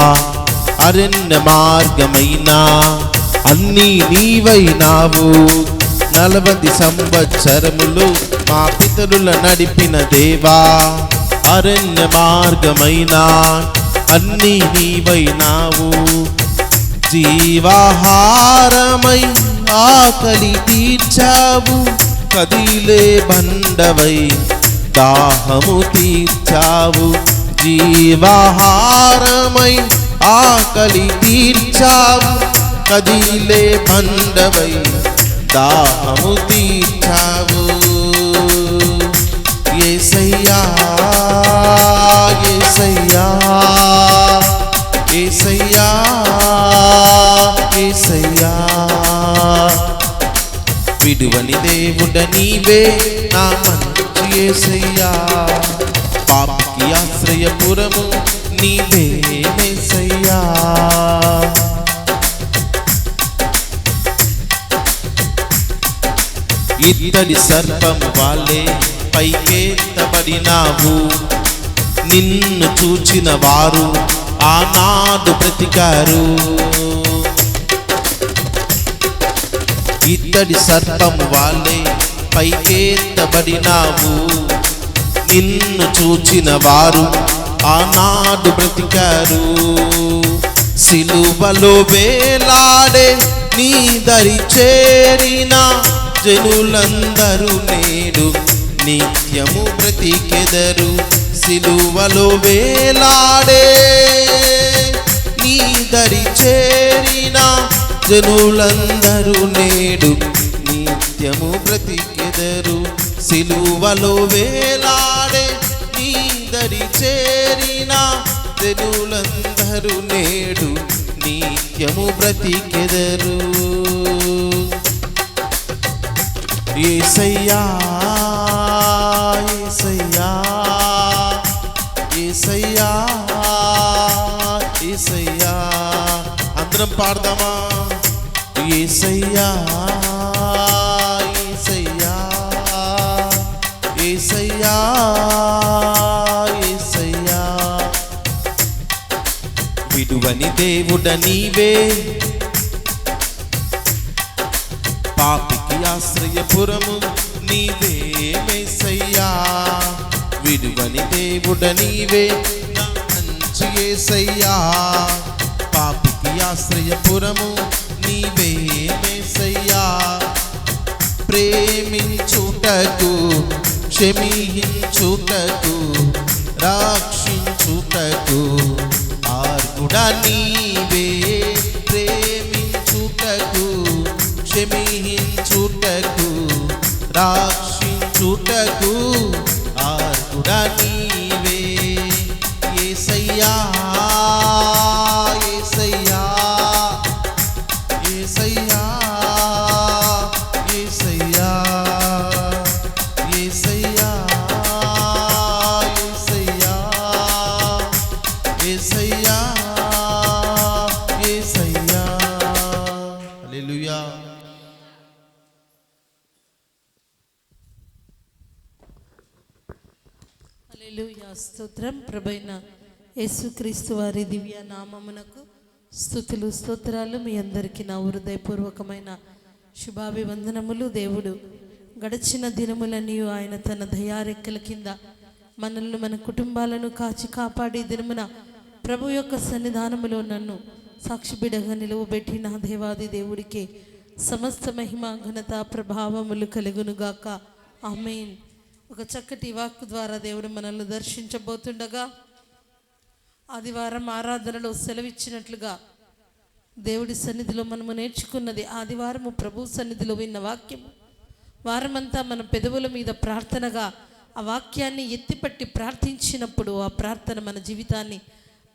అరణ్య మార్గమైనా అన్నీ నీవైనావు. 40 సంవత్సరములు మా పితరుల నడిపిన దేవా, అరణ్య మార్గమైనా అన్నీ నీవైనావు. జీవాహారమై ఆకలి తీర్చావు, కదిలే బండవై దాహము తీర్చావు. జీవాహారమై ఆకలి తీర్చావు, కదిలే బండవై దాహము తీర్చావు. యేసయ్యా యేసయ్యా యేసయ్యా యేసయ్యా. విడువని దేవుడ నీవే నా మంచి యేసయ్యా, పాపికి ఆశ్రయపురము నీవే మేసయ్యా. ఇత్తడి సర్పము వాళ్ళే పైకెత్తబడినావు, నిన్ను చూచిన వారు ఆనాడు బ్రతికారు. ఇత్తడి సర్పము వాళ్ళే పైకెత్తబడినావు, నిన్ను చూచిన వారు ఆనాడు బ్రతికారు. సిలువలో వేలాడే నీ దరి చేరిన జనులందరూ నేడు నిత్యము బ్రతికెదరు సిలువలో వేలాడే నీ దరి చేరిన జనులందరూ నేడు నిత్యము బ్రతికెదరు సిలువలో వేలాడే నీ దరి చేరిన జనులందరూ నేడు నిత్యము బ్రతికెదరు యేసయ్యా యేసయ్యా యేసయ్యా యేసయ్యా అందరం పాడదామా యేసయ్యా యేసయ్యా యేసయ్యా యేసయ్యా విడువని దేవుడ నీవే పాపికి ఆశ్రయపురము నీవే యేసయ్యా విడువని దేవుడ నీవే నా మంచి యేసయ్యా పాపికి ఆశ్రయపురము నీవే యేసయ్యా ప్రేమించుటకు క్షమించుటకు రక్షించుటకు ఆర్గుడా నీవే ప్రేమించుటకు క్షమించుటకు రక్షించుటకు ఆర్గుడా నీవే యేసయ్యా యేసయ్యా యేసయ్యా యేసయ్యా యేసయ్యా యేసయ్యా యేసయ్యా యేసయ్యా హల్లెలూయా హల్లెలూయా స్తోత్రం ప్రభైన యేసుక్రీస్తు వారి దివ్య నామమునకు స్తుతులు స్తోత్రాలు మీ అందరికీ నా హృదయపూర్వకమైన శుభాభివందనములు. దేవుడు గడిచిన దినములన్నీ ఆయన తన దయారెక్కల కింద మనల్ని మన కుటుంబాలను కాచి కాపాడి దినమున ప్రభు యొక్క సన్నిధానములో నన్ను సాక్షిబిడగా నిలువబెట్టి నా దేవాది దేవుడికి సమస్త మహిమ ఘనత ప్రభావములు కలుగునుగాక ఆమేన్. ఒక చక్కటి వాక్కు ద్వారా దేవుడు మనల్ని దర్శించబోతుండగా ఆదివారం ఆరాధనలో సెలవిచ్చినట్లుగా దేవుడి సన్నిధిలో మనము నేర్చుకున్నది ఆదివారము ప్రభు సన్నిధిలో విన్న వాక్యము వారమంతా మన పెదవుల మీద ప్రార్థనగా ఆ వాక్యాన్ని ఎత్తిపట్టి ప్రార్థించినప్పుడు ఆ ప్రార్థన మన జీవితాన్ని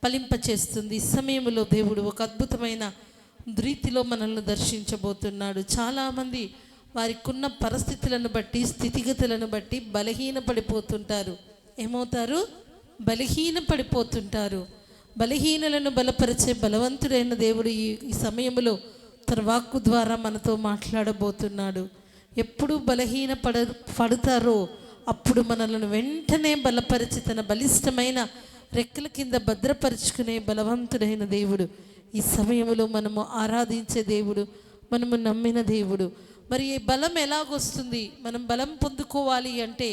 ఫలింపచేస్తుంది. ఈ సమయంలో దేవుడు ఒక అద్భుతమైన రీతిలో మనల్ని దర్శించబోతున్నాడు. చాలామంది వారికున్న పరిస్థితులను బట్టి స్థితిగతులను బట్టి బలహీనపడిపోతుంటారు. ఏమవుతారు? బలహీనపడిపోతుంటారు. బలహీనులను బలపరిచే బలవంతుడైన దేవుడు ఈ సమయంలో తన వాక్కు ద్వారా మనతో మాట్లాడబోతున్నాడు. ఎప్పుడు పడుతారో అప్పుడు మనల్ని వెంటనే బలపరిచి తన బలిష్టమైన రెక్కల కింద భద్రపరుచుకునే బలవంతుడైన దేవుడు ఈ సమయంలో మనము ఆరాధించే దేవుడు, మనము నమ్మిన దేవుడు. మరి ఈ బలం ఎలాగొస్తుంది? మనం బలం పొందుకోవాలి అంటే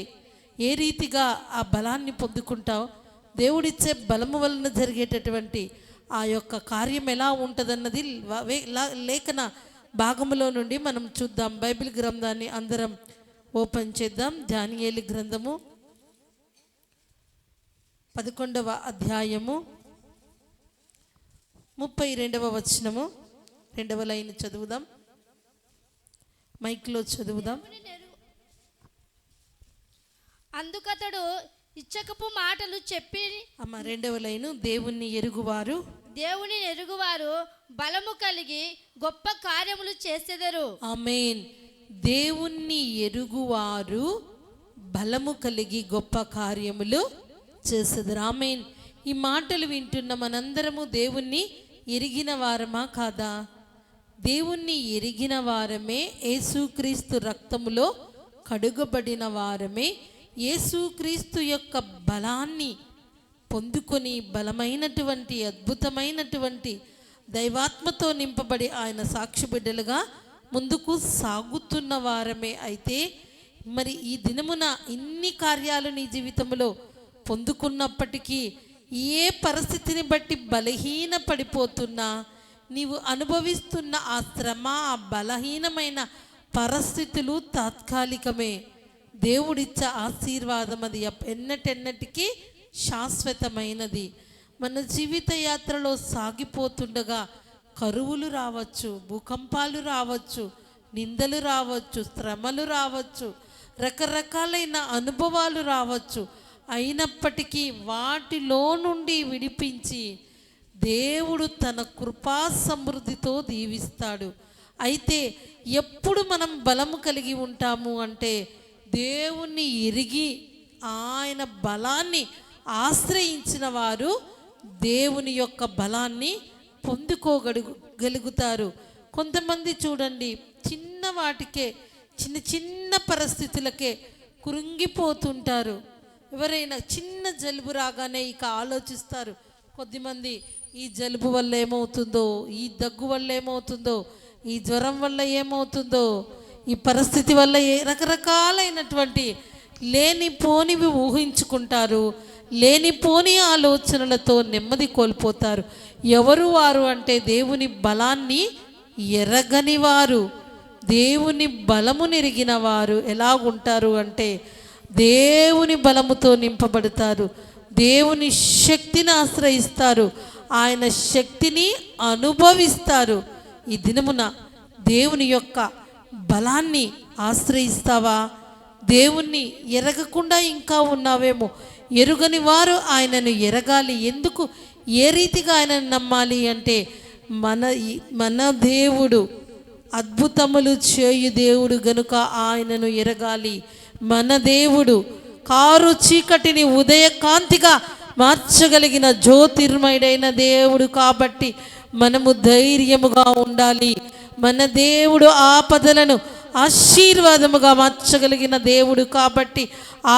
ఏ రీతిగా ఆ బలాన్ని పొందుకుంటావు? దేవుడిచ్చే బలము వలన జరిగేటటువంటి ఆ యొక్క కార్యం ఎలా ఉంటుందన్నది లేఖన భాగములో నుండి మనం చూద్దాం. బైబిల్ గ్రంథాన్ని అందరం ఓపెన్ చేద్దాం. దానియేలు గ్రంథము 11వ అధ్యాయము 32వ వచనము 2వ లైన్ చదువుదాం. మైక్లో చదువుదాం. అందుకతడు ఇచ్చకపు మాటలు చెప్పి అమ్మ 2వ లైను దేవుణ్ణి ఎరుగువారు బలము కలిగి గొప్ప కార్యములు చేసెదరు. ఆమేన్. దేవుణ్ణి ఎరుగువారు బలము కలిగి గొప్ప కార్యములు చేసెదరు. ఆమేన్. ఈ మాటలు వింటున్న మనందరము దేవుణ్ణి ఎరిగిన వారమా కాదా? దేవుణ్ణి ఎరిగిన వారమే, యేసుక్రీస్తు రక్తములో కడుగబడిన వారమే, యేసుక్రీస్తు యొక్క బలాన్ని పొందుకొని బలమైనటువంటి అద్భుతమైనటువంటి దైవాత్మతో నింపబడి ఆయన సాక్షి బిడ్డలుగా ముందుకు సాగుతున్న వారమే. అయితే మరి ఈ దినమున ఇన్ని కార్యాలు నీ జీవితంలో పొందుకున్నప్పటికీ ఏ పరిస్థితిని బట్టి బలహీన పడిపోతున్నా, నీవు అనుభవిస్తున్న ఆ శ్రమ, ఆ బలహీనమైన పరిస్థితులు తాత్కాలికమే. దేవుడిచ్చే ఆశీర్వాదం అది ఎన్నటెన్నటికీ శాశ్వతమైనది. మన జీవిత యాత్రలో సాగిపోతుండగా కరువులు రావచ్చు, భూకంపాలు రావచ్చు, నిందలు రావచ్చు, శ్రమలు రావచ్చు, రకరకాలైన అనుభవాలు రావచ్చు. అయినప్పటికీ వాటిలో నుండి విడిపించి దేవుడు తన కృపా సమృద్ధితో దీవిస్తాడు. అయితే ఎప్పుడు మనం బలము కలిగి ఉంటాము అంటే దేవుణ్ణి ఎరిగి ఆయన బలాన్ని ఆశ్రయించిన వారు దేవుని యొక్క బలాన్ని పొందుకోగలుగుతారు. కొంతమంది చూడండి, చిన్న వాటికే, చిన్న చిన్న పరిస్థితులకే కృంగిపోతుంటారు. ఎవరైనా చిన్న జలుబు రాగానే ఇక ఆలోచిస్తారు. కొద్దిమంది ఈ జలుబు వల్ల ఏమవుతుందో, ఈ దగ్గు వల్ల ఏమవుతుందో, ఈ జ్వరం వల్ల ఏమవుతుందో, ఈ పరిస్థితి వల్ల రకరకాలైనటువంటి లేనిపోనివి ఊహించుకుంటారు. లేనిపోని ఆలోచనలతో నెమ్మది కోల్పోతారు. ఎవరు వారు అంటే దేవుని బలాన్ని ఎరగని వారు. దేవుని బలము నెరిగిన వారు ఎలాగుంటారు అంటే దేవుని బలముతో నింపబడతారు, దేవుని శక్తిని ఆశ్రయిస్తారు, ఆయన శక్తిని అనుభవిస్తారు. ఈ దినమున దేవుని యొక్క బలాన్ని ఆశ్రయిస్తావా? దేవుణ్ణి ఎరగకుండా ఇంకా ఉన్నావేమో. ఎరుగని వారు ఆయనను ఎరగాలి. ఎందుకు, ఏ రీతిగా ఆయనను నమ్మాలి అంటే మన దేవుడు అద్భుతములు చేయు దేవుడు గనుక ఆయనను ఎరగాలి. మన దేవుడు కారు చీకటిని ఉదయకాంతిగా మార్చగలిగిన జ్యోతిర్మయుడైన దేవుడు కాబట్టి మనము ధైర్యముగా ఉండాలి. మన దేవుడు ఆపదలను ఆశీర్వాదముగా మార్చగలిగిన దేవుడు కాబట్టి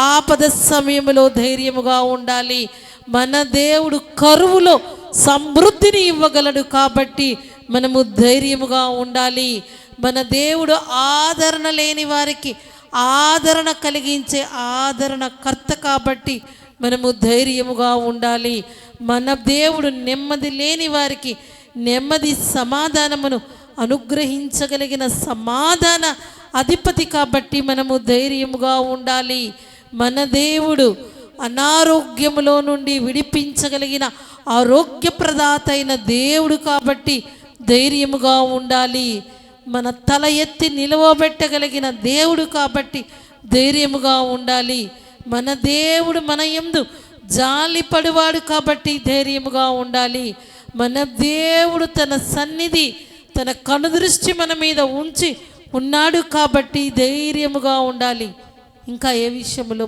ఆపద సమయంలో ధైర్యముగా ఉండాలి. మన దేవుడు కరువులో సమృద్ధిని ఇవ్వగలడు కాబట్టి మనము ధైర్యముగా ఉండాలి. మన దేవుడు ఆదరణ లేని వారికి ఆదరణ కలిగించే ఆదరణకర్త కాబట్టి మనము ధైర్యముగా ఉండాలి. మన దేవుడు నెమ్మది లేని వారికి నెమ్మది సమాధానమును అనుగ్రహించగలిగిన సమాధాన అధిపతి కాబట్టి మనము ధైర్యముగా ఉండాలి. మన దేవుడు అనారోగ్యములో నుండి విడిపించగలిగిన ఆరోగ్యప్రదాత అయిన దేవుడు కాబట్టి ధైర్యముగా ఉండాలి. మన తల ఎత్తి నిలవబెట్టగలిగిన దేవుడు కాబట్టి ధైర్యముగా ఉండాలి. మన దేవుడు మన యందు జాలిపడువాడు కాబట్టి ధైర్యముగా ఉండాలి. మన దేవుడు తన సన్నిధి, తన కనుదృష్టి మన మీద ఉంచి ఉన్నాడు కాబట్టి ధైర్యముగా ఉండాలి. ఇంకా ఏ విషయంలో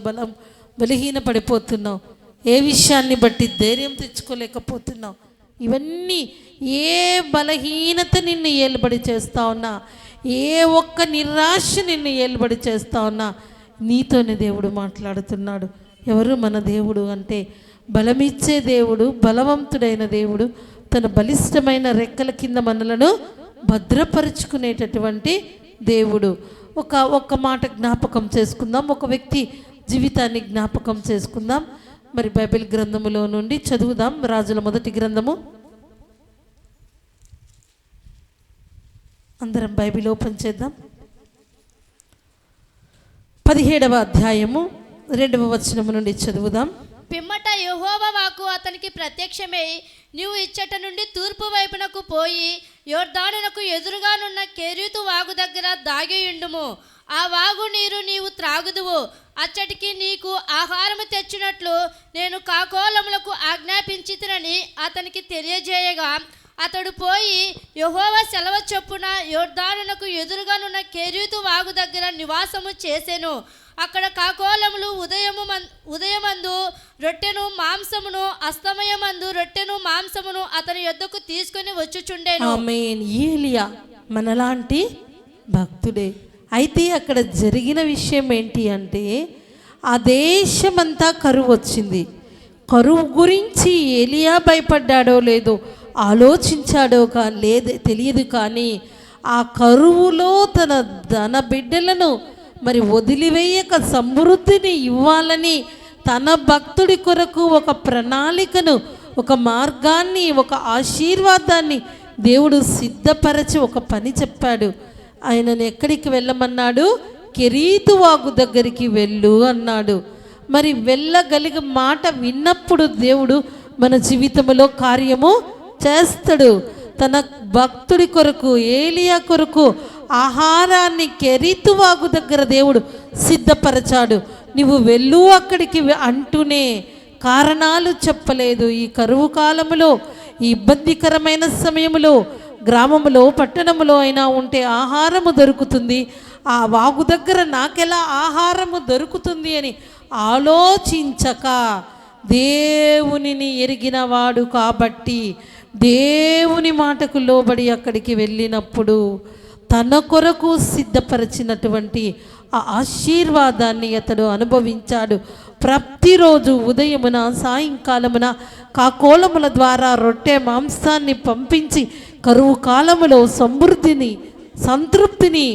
బలహీన పడిపోతున్నావు? ఏ విషయాన్ని బట్టి ధైర్యం తెచ్చుకోలేకపోతున్నావు? ఇవన్నీ ఏ బలహీనత నిన్ను ఏలుబడి చేస్తా ఉన్నా, ఏ ఒక్క నిరాశ నిన్ను ఏలుబడి చేస్తా ఉన్నా, నీతోనే దేవుడు మాట్లాడుతున్నాడు. ఎవరు మన దేవుడు అంటే బలమిచ్చే దేవుడు, బలవంతుడైన దేవుడు, తన బలిష్టమైన రెక్కల కింద మనలను భద్రపరుచుకునేటటువంటి దేవుడు. ఒక్క మాట జ్ఞాపకం చేసుకుందాం. ఒక వ్యక్తి జీవితాన్ని జ్ఞాపకం చేసుకుందాం. మరి బైబిల్ గ్రంథములో నుండి చదువుదాం. రాజుల మొదటి గ్రంథము. అందరం బైబిల్ ఓపెన్ చేద్దాం. 17వ అధ్యాయము 2వ వచనము నుండి చదువుదాం. పిమ్మట యెహోవా వాక్కు అతనికి ప్రత్యక్షమై, నీవు ఇచ్చట నుండి తూర్పు వైపునకు పోయి యొర్దానునకు ఎదురుగానున్న కెరీతు వాగు దగ్గర దాగియుండుము. ఆ వాగు నీరు నీవు త్రాగుదువు. అచ్చటికి నీకు ఆహారము తెచ్చినట్లు నేను కాకోలములకు ఆజ్ఞాపించితినని అతనికి తెలియజేయగా, అతడు పోయి యెహోవా సెలవు చొప్పున యొర్దానునకు ఎదురుగానున్న కెరీతు వాగు దగ్గర నివాసము చేసెను. అక్కడ కాకోలములు ఉదయమందు రొట్టెను మాంసమును, అస్తమయమందు రొట్టెను మాంసమును అతని యొద్దకు తీసుకొని వచ్చుచుండెను. ఆమేన్. ఏలియా మనలాంటి భక్తుడే. అయితే అక్కడ జరిగిన విషయం ఏంటి అంటే, ఆ దేశమంతా కరువు వచ్చింది. కరువు గురించి ఏలియా భయపడ్డాడో లేదో, ఆలోచించాడో లేదే తెలియదు, కానీ ఆ కరువులో తన బిడ్డలను మరి వదిలివేయక సమృద్ధిని ఇవ్వాలని తన భక్తుడి కొరకు ఒక ప్రణాళికను, ఒక మార్గాన్ని, ఒక ఆశీర్వాదాన్ని దేవుడు సిద్ధపరచి ఒక పని చెప్పాడు. ఆయనను ఎక్కడికి వెళ్ళమన్నాడు? కెరీతు వాగు దగ్గరికి వెళ్ళు అన్నాడు. మరి వెళ్ళగలిగే మాట విన్నప్పుడు దేవుడు మన జీవితంలో కార్యము చేస్తాడు. తన భక్తుడి కొరకు, ఏలియా కొరకు ఆహారాన్ని కెరీతు వాగు దగ్గర దేవుడు సిద్ధపరచాడు. నువ్వు వెళ్ళు అక్కడికి అంటూనే కారణాలు చెప్పలేదు. ఈ కరువు కాలంలో, ఈ ఇబ్బందికరమైన సమయంలో గ్రామంలో, పట్టణంలో అయినా ఉంటే ఆహారము దొరుకుతుంది. ఆ వాగు దగ్గర నాకెలా ఆహారము దొరుకుతుంది అని ఆలోచించక దేవునిని ఎరిగినవాడు కాబట్టి దేవుని మాటకు లోబడి అక్కడికి వెళ్ళినప్పుడు తన కొరకు సిద్ధపరిచినటువంటి ఆ ఆశీర్వాదాన్ని అతడు అనుభవించాడు. ప్రతిరోజు ఉదయమున, సాయంకాలమున కాకోలముల ద్వారా రొట్టె మాంసాన్ని పంపించి కరువు కాలములో సమృద్ధిని, సంతృప్తిని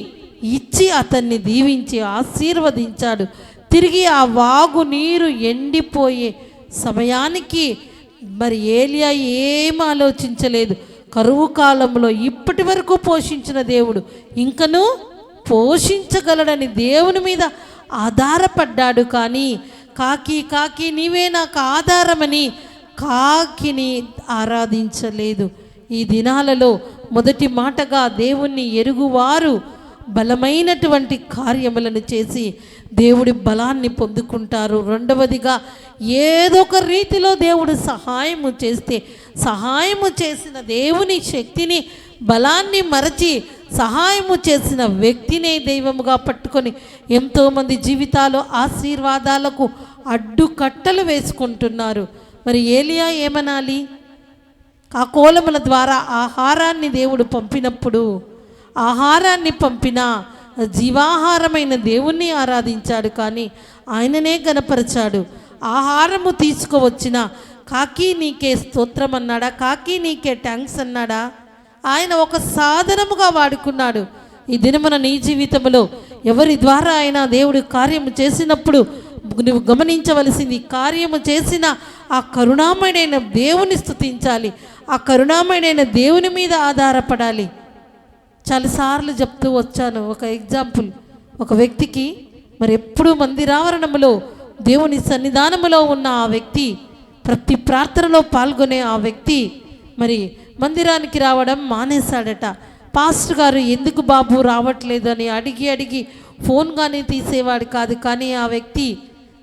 ఇచ్చి అతన్ని దీవించి ఆశీర్వదించాడు. తిరిగి ఆ వాగు నీరు ఎండిపోయే సమయానికి మరి ఏలియా ఏం ఆలోచించలేదు. కరువు కాలంలో ఇప్పటి వరకు పోషించిన దేవుడు ఇంకనూ పోషించగలడని దేవుని మీద ఆధారపడ్డాడు. కానీ కాకి నీవే నాకు ఆధారమని కాకిని ఆరాధించలేదు. ఈ దినాలలో మొదటి మాటగా దేవుణ్ణి ఎరుగువారు బలమైనటువంటి కార్యములను చేసి దేవుడి బలాన్ని పొందుకుంటారు. రెండవదిగా ఏదో ఒక రీతిలో దేవుడు సహాయము చేస్తే, సహాయము చేసిన దేవుని శక్తిని, బలాన్ని మరచి సహాయము చేసిన వ్యక్తినే దైవముగా పట్టుకొని ఎంతోమంది జీవితాలు ఆశీర్వాదాలకు అడ్డుకట్టలు వేసుకుంటున్నారు. మరి ఏలియా ఏమనాలి? కాకోలముల ద్వారా ఆహారాన్ని దేవుడు పంపినప్పుడు, ఆహారాన్ని పంపిన జీవాహారమైన దేవుణ్ణి ఆరాధించాడు. కానీ ఆయననే గనపరిచాడు. ఆహారము తీసుకువచ్చిన కాకి నీకే స్తోత్రం అన్నాడా? కాకి నీకే థ్యాంక్స్ అన్నాడా? ఆయన ఒక సాధనముగా వాడుకున్నాడు. ఈ దినమున నీ జీవితంలో ఎవరి ద్వారా ఆయన దేవుడు కార్యము చేసినప్పుడు నువ్వు గమనించవలసింది, కార్యము చేసిన ఆ కరుణామయుడైన దేవుని స్తుతించాలి. ఆ కరుణామయుడైన దేవుని మీద ఆధారపడాలి. చాలాసార్లు చెప్తూ వచ్చాను. ఒక ఎగ్జాంపుల్, ఒక వ్యక్తికి మరి ఎప్పుడూ మందిరావరణములో దేవుని సన్నిధానములో ఉన్న ఆ వ్యక్తి, ప్రతి ప్రార్థనలో పాల్గొనే ఆ వ్యక్తి మరి మందిరానికి రావడం మానేశాడట. పాస్టర్ గారు ఎందుకు బాబు రావట్లేదు అని అడిగి ఫోన్ కానీ తీసేవాడు కాదు. కానీ ఆ వ్యక్తి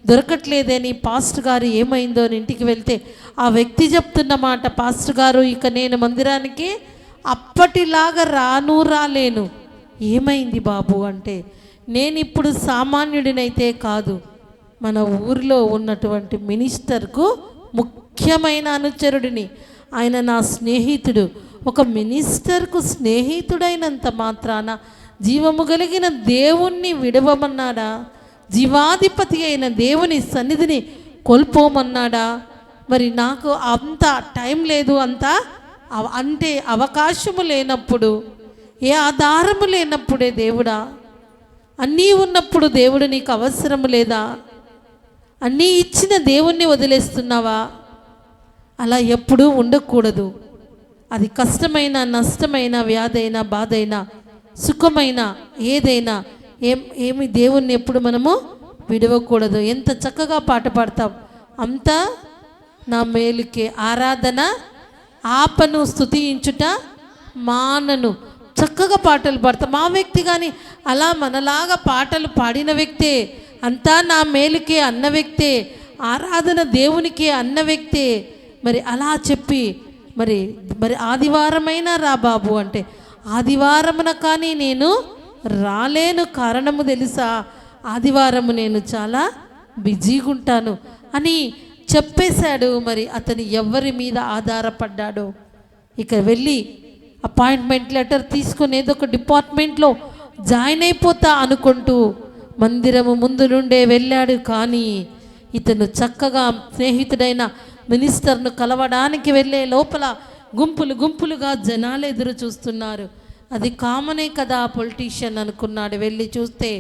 దొరకట్లేదని పాస్టర్ గారు ఏమైందో అని ఇంటికి వెళ్తే ఆ వ్యక్తి చెప్తున్న మాట, పాస్టర్ గారు ఇక నేను మందిరానికి అప్పటిలాగా రాలేను. ఏమైంది బాబు అంటే, నేను ఇప్పుడు సామాన్యుడినైతే కాదు, మన ఊరిలో ఉన్నటువంటి మినిస్టర్కు ముఖ్యమైన అనుచరుడిని. ఆయన నా స్నేహితుడు. ఒక మినిస్టర్కు స్నేహితుడైనంత మాత్రాన జీవము కలిగిన దేవుణ్ణి విడవమన్నాడా? జీవాధిపతి అయిన దేవుని సన్నిధిని కోల్పోమన్నాడా? మరి నాకు అంత టైం లేదు, అంటే అవకాశము లేనప్పుడు, ఏ ఆధారము లేనప్పుడే దేవుడా? అన్నీ ఉన్నప్పుడు దేవుడు నీకు అవసరము లేదా? అన్నీ ఇచ్చిన దేవుణ్ణి వదిలేస్తున్నావా? అలా ఎప్పుడూ ఉండకూడదు. అది కష్టమైన, నష్టమైన, వ్యాధైనా, బాధైనా, సుఖమైన, ఏదైనా ఏమి దేవుణ్ణి ఎప్పుడు మనము విడవకూడదు. ఎంత చక్కగా పాట పాడతాం, అంతా నా మేలుకే ఆరాధన ఆపను స్తుతించుట మానను. చక్కగా పాటలు పాడతాం. మా వ్యక్తి కానీ అలా మనలాగా పాటలు పాడిన వ్యక్తే, అంతా నా మేలుకే అన్న వ్యక్తే, ఆరాధన దేవునికే అన్న వ్యక్తే. మరి అలా చెప్పి మరి ఆదివారమైనా రా బాబు అంటే, ఆదివారమున కానీ నేను రాలేను. కారణము తెలుసా? ఆదివారము నేను చాలా బిజీగా ఉంటాను అని చెప్పేశాడు. మరి అతను ఎవరి మీద ఆధారపడ్డాడో, ఇక వెళ్ళి అపాయింట్మెంట్ లెటర్ తీసుకొని ఏదో ఒక డిపార్ట్మెంట్లో జాయిన్ అయిపోతా అనుకుంటూ మందిరము ముందు నుండే వెళ్ళాడు. కానీ ఇతను చక్కగా స్నేహితుడైన మినిస్టర్ను కలవడానికి వెళ్ళే లోపల గుంపులుగా జనాలు ఎదురు చూస్తున్నారు. అది కామనే కదా పొలిటీషియన్ అనుకున్నాడు. వెళ్ళి చూస్తే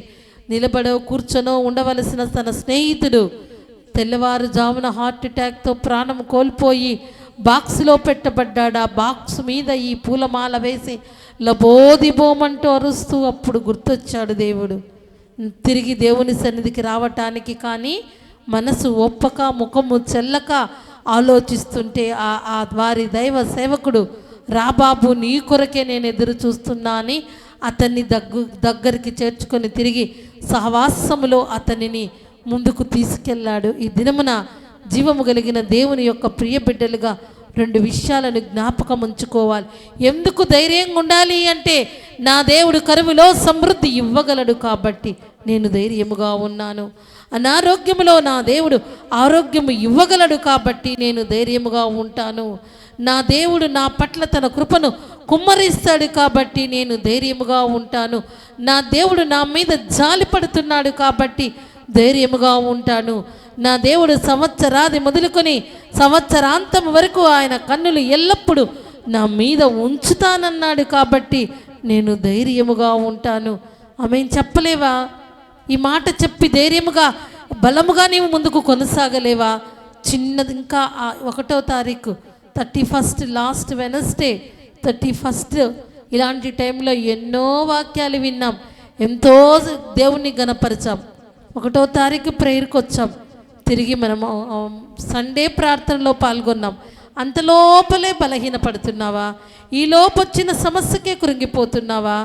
నిలబడో కూర్చొనో ఉండవలసిన తన స్నేహితుడు తెల్లవారుజామున హార్ట్ అటాక్తో ప్రాణం కోల్పోయి బాక్స్లో పెట్టబడ్డాడు. ఆ బాక్స్ మీద ఈ పూలమాల వేసి లబోదిబోమంటూ అరుస్తూ అప్పుడు గుర్తొచ్చాడు దేవుడు. తిరిగి దేవుని సన్నిధికి రావటానికి కానీ మనసు ఒప్పక ముఖము చెల్లక ఆలోచిస్తుంటే ఆ వారి దైవ సేవకుడు, రాబాబు నీ కొరకే నేను ఎదురు చూస్తున్నా అని అతన్ని దగ్గరికి చేర్చుకొని తిరిగి సహవాసములో అతనిని ముందుకు తీసుకెళ్ళాడు. ఈ దినమున జీవము కలిగిన దేవుని యొక్క ప్రియ బిడ్డలుగా 2 విషయాలను జ్ఞాపకం ఉంచుకోవాలి. ఎందుకు ధైర్యంగా ఉండాలి అంటే నా దేవుడు కరువులో సమృద్ధి ఇవ్వగలడు కాబట్టి నేను ధైర్యముగా ఉన్నాను. అనారోగ్యములో నా దేవుడు ఆరోగ్యము ఇవ్వగలడు కాబట్టి నేను ధైర్యముగా ఉంటాను. నా దేవుడు నా పట్ల తన కృపను కుమ్మరిస్తాడు కాబట్టి నేను ధైర్యముగా ఉంటాను. నా దేవుడు నా మీద జాలి పడుతున్నాడు కాబట్టి ధైర్యముగా ఉంటాను. నా దేవుడు సంవత్సరాది మొదలుకొని సంవత్సరాంతం వరకు ఆయన కన్నులు ఎల్లప్పుడూ నా మీద ఉంచుతానన్నాడు కాబట్టి నేను ధైర్యముగా ఉంటాను. ఆమె చెప్పలేవా? ఈ మాట చెప్పి ధైర్యముగా బలముగా నీవు ముందుకు కొనసాగలేవా? చిన్నది ఇంకా 1వ తారీఖు 31st లాస్ట్ వెనస్డే 31st ఇలాంటి టైంలో ఎన్నో వాక్యాలు విన్నాం, ఎంతో దేవుణ్ణి గణపరిచాం. 1వ తారీఖు ప్రేయర్కి వచ్చాం, తిరిగి మనము సండే ప్రార్థనలో పాల్గొన్నాం. అంతలోపలే బలహీనపడుతున్నావా? ఈ లోపొచ్చిన సమస్యకే కృంగిపోతున్నావా?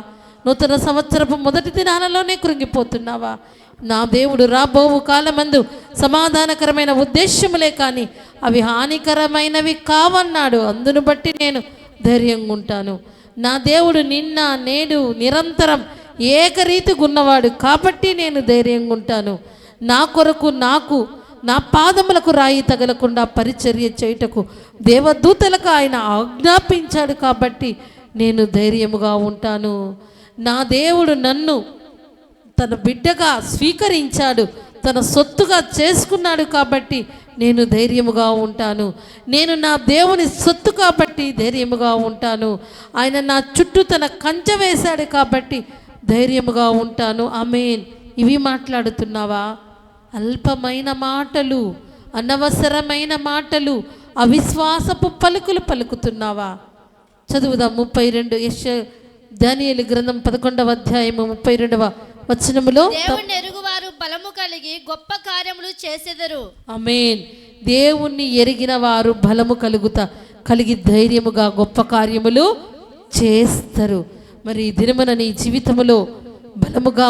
నూతన సంవత్సరపు మొదటి దినాలలోనే కృంగిపోతున్నావా? నా దేవుడు రాబోవు కాలమందు సమాధానకరమైన ఉద్దేశములే కానీ అవి హానికరమైనవి కావన్నాడు. అందును బట్టి నేను ధైర్యంగా ఉంటాను. నా దేవుడు నిన్న నేడు నిరంతరం ఏకరీతిగా ఉన్నవాడు కాబట్టి నేను ధైర్యంగా ఉంటాను. నా కొరకు నా పాదములకు రాయి తగలకుండా పరిచర్య చేయుటకు దేవదూతలకు ఆయన ఆజ్ఞాపించాడు కాబట్టి నేను ధైర్యముగా ఉంటాను. నా దేవుడు నన్ను తన బిడ్డగా స్వీకరించాడు, తన సొత్తుగా చేసుకున్నాడు కాబట్టి నేను ధైర్యముగా ఉంటాను. నేను నా దేవుని సొత్తు కాబట్టి ధైర్యముగా ఉంటాను. ఆయన నా చుట్టూ తన కంచె వేశాడు కాబట్టి ధైర్యముగా ఉంటాను. ఆమేన్. ఇవి మాట్లాడుతున్నావా? అల్పమైన మాటలు, అనవసరమైన మాటలు, అవిశ్వాసపు పలుకులు పలుకుతున్నావా? చదువుదాం 32 దానియేలు గ్రంథం 11వ అధ్యాయము 32వ వచనములో, దేవుణ్ణి ఎరుగువారు బలము కలిగి గొప్ప కార్యములు చేసెదరు. ఆమేన్. దేవుణ్ణి ఎరిగిన వారు బలము కలిగి ధైర్యముగా గొప్ప కార్యములు చేస్తారు. మరి ఈ దినమున నీ జీవితములో బలముగా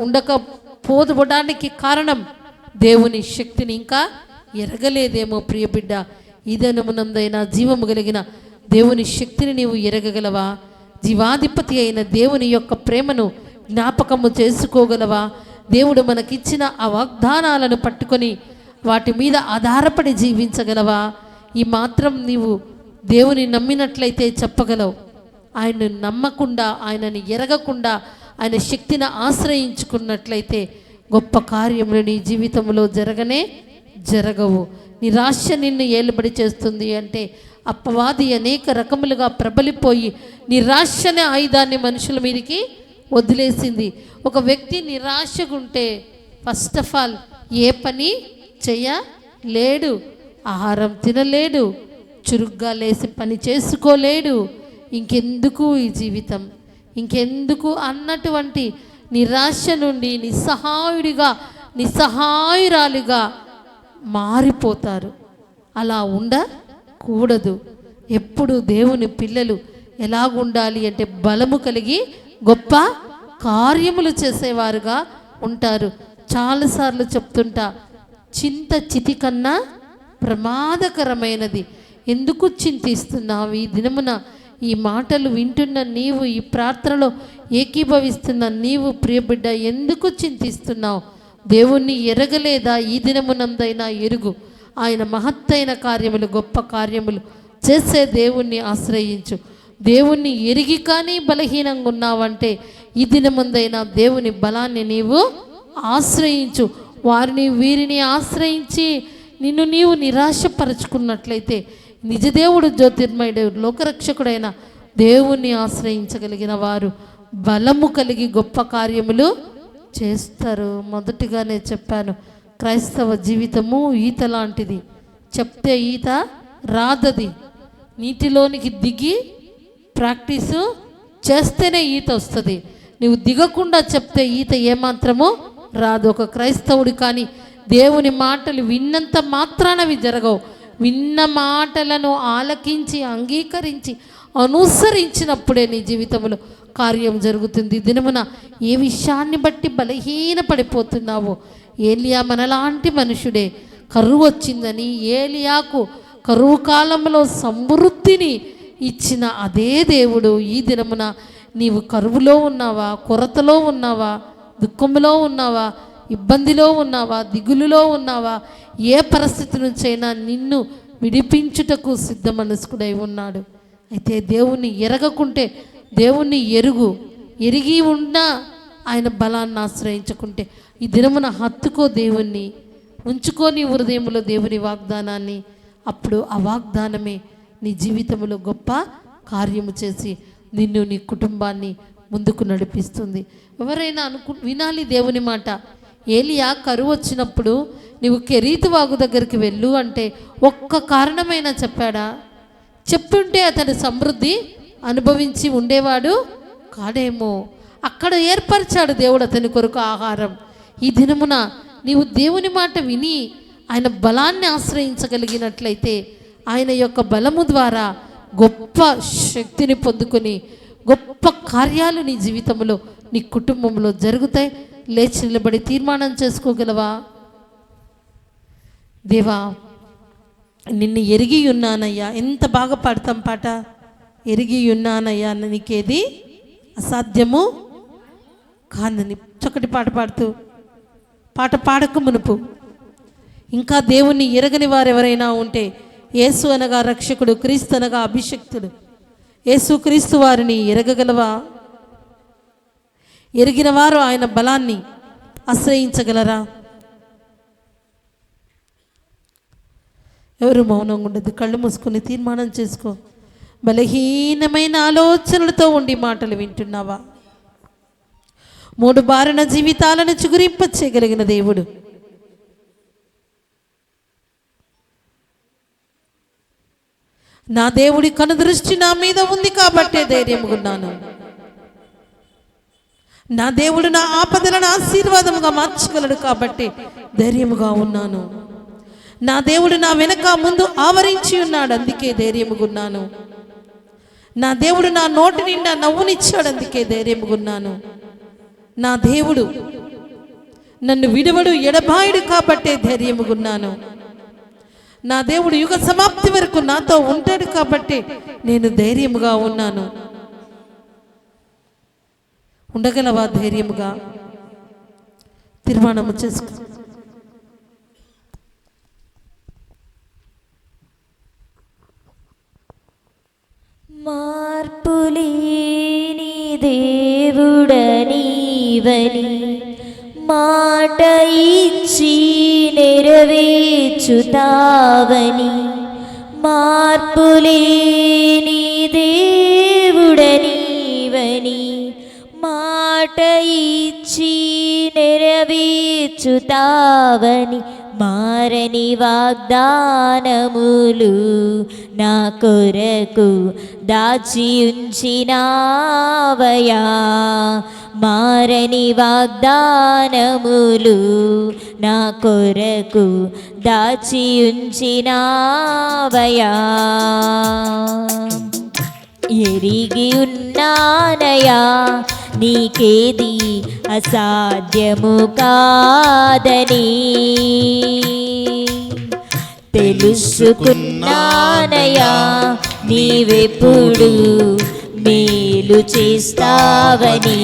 ఉండకపోవడానికి కారణం దేవుని శక్తిని ఇంకా ఎరగలేదేమో ప్రియ బిడ్డ. ఈ దినమునందైనా జీవము కలిగిన దేవుని శక్తిని నీవు ఎరగగలవా? జీవాధిపతి అయిన దేవుని యొక్క ప్రేమను జ్ఞాపకము చేసుకోగలవా? దేవుడు మనకిచ్చిన ఆ వాగ్దానాలను పట్టుకొని వాటి మీద ఆధారపడి జీవించగలవా? ఈ మాత్రం నీవు దేవుని నమ్మినట్లయితే చెప్పగలవు. ఆయన్ని నమ్మకుండా, ఆయనని ఎరగకుండా, ఆయన శక్తిని ఆశ్రయించుకున్నట్లయితే గొప్ప కార్యములు నీ జీవితంలో జరగవు. నిరాశ నిన్ను ఏలుబడి చేస్తుంది అంటే అపవాది అనేక రకములుగా ప్రబలిపోయి నిరాశనే ఆయుధాన్ని మనుషుల మీదకి వదిలేసింది. ఒక వ్యక్తి నిరాశగుంటే ఫస్ట్ ఆఫ్ ఆల్ ఏ పని చేయలేడు, ఆహారం తినలేడు, చురుగ్గా లేసి పని చేసుకోలేడు. ఇంకెందుకు ఈ జీవితం, ఇంకెందుకు అన్నటువంటి నిరాశ నుండి నిస్సహాయురాలిగా మారిపోతారు. అలా ఉండకూడదు. ఎప్పుడు దేవుని పిల్లలు ఎలాగుండాలి అంటే బలము కలిగి గొప్ప కార్యములు చేసేవారుగా ఉంటారు. చాలాసార్లు చెప్తుంటా, చింత చితి కన్నా ప్రమాదకరమైనది. ఎందుకు చింతిస్తున్నావు? ఈ దినమున ఈ మాటలు వింటున్న నీవు, ఈ ప్రార్థనలో ఏకీభవిస్తున్న నీవు ప్రియబిడ్డ, ఎందుకు చింతిస్తున్నావు? దేవుణ్ణి ఎరగలేదా? ఈ దినమునందైనా ఎరుగు. ఆయన మహత్తైన కార్యములు, గొప్ప కార్యములు చేసే దేవుణ్ణి ఆశ్రయించు. దేవుణ్ణి ఎరిగి కానీ బలహీనంగా ఉన్నావంటే ఈ దినముందైనా దేవుని బలాన్ని నీవు ఆశ్రయించు. వారిని వీరిని ఆశ్రయించి నిన్ను నీవు నిరాశపరచుకున్నట్లయితే నిజదేవుడు, జ్యోతిర్మయుడు, లోకరక్షకుడైన దేవుణ్ణి ఆశ్రయించగలిగిన వారు బలము కలిగి గొప్ప కార్యములు చేస్తారు. మొదటిగానే చెప్పాను, క్రైస్తవ జీవితము ఈత లాంటిది. చెప్తే ఈత రాదది. నీటిలోనికి దిగి ప్రాక్టీసు చేస్తేనే ఈత వస్తుంది. నువ్వు దిగకుండా చెప్తే ఈత ఏమాత్రమో రాదు. ఒక క్రైస్తవుడు కానీ దేవుని మాటలు విన్నంత మాత్రాన అవి జరగవు. విన్న మాటలను ఆలకించి అంగీకరించి అనుసరించినప్పుడే నీ జీవితంలో కార్యం జరుగుతుంది. దినమున ఏ విషయాన్ని బట్టి బలహీన పడిపోతున్నావో, ఏలియా మనలాంటి మనుషుడే. కరువు వచ్చిందని ఏలియాకు కరువు కాలంలో సమృద్ధిని ఇచ్చిన అదే దేవుడు ఈ దినమున నీవు కరువులో ఉన్నావా, కొరతలో ఉన్నావా, దుఃఖంలో ఉన్నావా, ఇబ్బందిలో ఉన్నావా, దిగులులో ఉన్నావా, ఏ పరిస్థితి నుంచైనా నిన్ను విడిపించుటకు సిద్ధ మనస్కుడై ఉన్నాడు. అయితే దేవుణ్ణి ఎరగకుంటే దేవుణ్ణి ఎరిగి ఉన్నా ఆయన బలాన్ని ఆశ్రయించుకుంటే ఈ దినమున హత్తుకో, దేవుణ్ణి ఉంచుకో నీ హృదయంలో దేవుని వాగ్దానాన్ని. అప్పుడు ఆ వాగ్దానమే నీ జీవితంలో గొప్ప కార్యము చేసి నిన్ను నీ కుటుంబాన్ని ముందుకు నడిపిస్తుంది. ఎవరైనా వినాలి దేవుని మాట. ఏలియా కరువు వచ్చినప్పుడు నీవు కెరీతు వాగు దగ్గరికి వెళ్ళు అంటే ఒక్క కారణమైనా చెప్పాడా? చెప్పుంటే అతడు సమృద్ధి అనుభవించి ఉండేవాడు కాడేమో. అక్కడ ఏర్పరిచాడు దేవుడు అతని కొరకు ఆహారం. ఈ దినమున నీవు దేవుని మాట విని ఆయన బలాన్ని ఆశ్రయించగలిగినట్లయితే ఆయన యొక్క బలము ద్వారా గొప్ప శక్తిని పొందుకొని గొప్ప కార్యాలు నీ జీవితంలో నీ కుటుంబంలో జరుగుతాయి. లేచి నిలబడి తీర్మానం చేసుకోగలవా? దేవా, నిన్ను ఎరిగి ఉన్నానయ్యా. ఎంత బాగా పాడతాం పాట, ఎరిగి ఉన్నానయ్యా, నీకేది అసాధ్యము కాదని. చక్కటి పాట పాడుతూ పాట పాడక మునుపు ఇంకా దేవుణ్ణి ఎరగని వారు ఎవరైనా ఉంటే, యేసు అనగా రక్షకుడు, క్రీస్తు అనగా అభిషక్తుడు, యేసు క్రీస్తు వారిని ఎరగగలవా? ఎరిగిన వారు ఆయన బలాన్ని ఆశ్రయించగలరా? ఎవరు మౌనంగా ఉండదు, కళ్ళు మూసుకొని తీర్మానం చేసుకో. బలహీనమైన ఆలోచనలతో ఉండి మాటలు వింటున్నావా? మూడు బారిన జీవితాలను చిగురింపచేయగలిగిన దేవుడు నా దేవుడి కనుదృష్టి నా మీద ఉంది కాబట్టే ధైర్యంగా ఉన్నాను. నా దేవుడు నా ఆపదలను ఆశీర్వాదముగా మార్చగలడు కాబట్టి ధైర్యముగా ఉన్నాను. నా దేవుడు నా వెనక ముందు ఆవరించి ఉన్నాడు, అందుకే ధైర్యముగా ఉన్నాను. నా దేవుడు నా నోటి నిండా నవ్వునిచ్చాడు, అందుకే ధైర్యముగా ఉన్నాను. నా దేవుడు నన్ను విడువడు ఎడబాయుడు కాబట్టే ధైర్యముగా ఉన్నాను. నా దేవుడు యుగ సమాప్తి వరకు నాతో ఉంటాడు కాబట్టి నేను ధైర్యముగా ఉన్నాను. ఉండగలవా ధైర్యముగా? తీర్మానము చేసుకో. మార్పులేని దేవుడనీవని మాట ఇచ్చి నెరవేర్చుతావని, మార్పులేని దేవుడనీవని మాట ఇచ్చి నెరవేర్చుతావని, మారని వాగ్దానములు నా కొరకు దాచి ఉంచినావయా. మారని వాగ్దానములు నా కొరకు దాచి ఉంచినావయా. ఎరిగి ఉన్నానయా, నీకేది అసాధ్యము కాదని. తెలుసుకున్నానయా, నీవెప్పుడు మేలు చేస్తావని.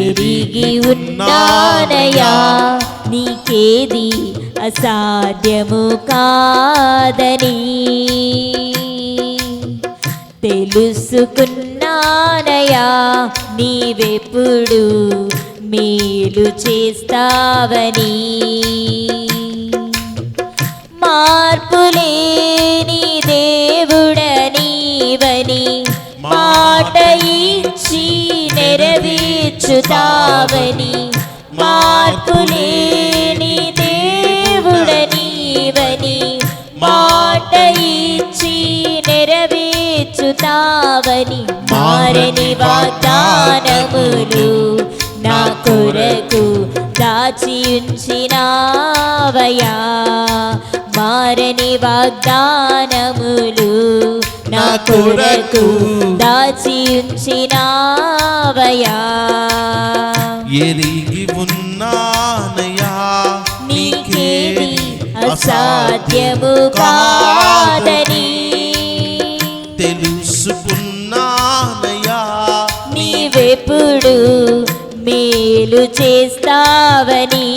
ఎరిగి ఉన్నానయా, నీకేది అసాధ్యము కాదని. తెలుసుకున్నానయా, నీవెప్పుడు మేలు చేస్తావని. మార్పులేని దేవుడనీవని మాట ఇచ్చి నెరవేర్చుతావని, మార్పులేని దేవుడనీవని ఇచ్చి నెరవేర్చుతావని మారని వాగ్దానములు నా కొరకు దాచి ఉంచినావయా. మారని వాగ్దానములు నా కొరకు దాచి ఉంచినావయా. ఎరిగి ఉన్నానయా నీకేది అసాధ్యము కాదని తెలుసుకున్నానయా నీవెప్పుడు మేలు చేస్తావని.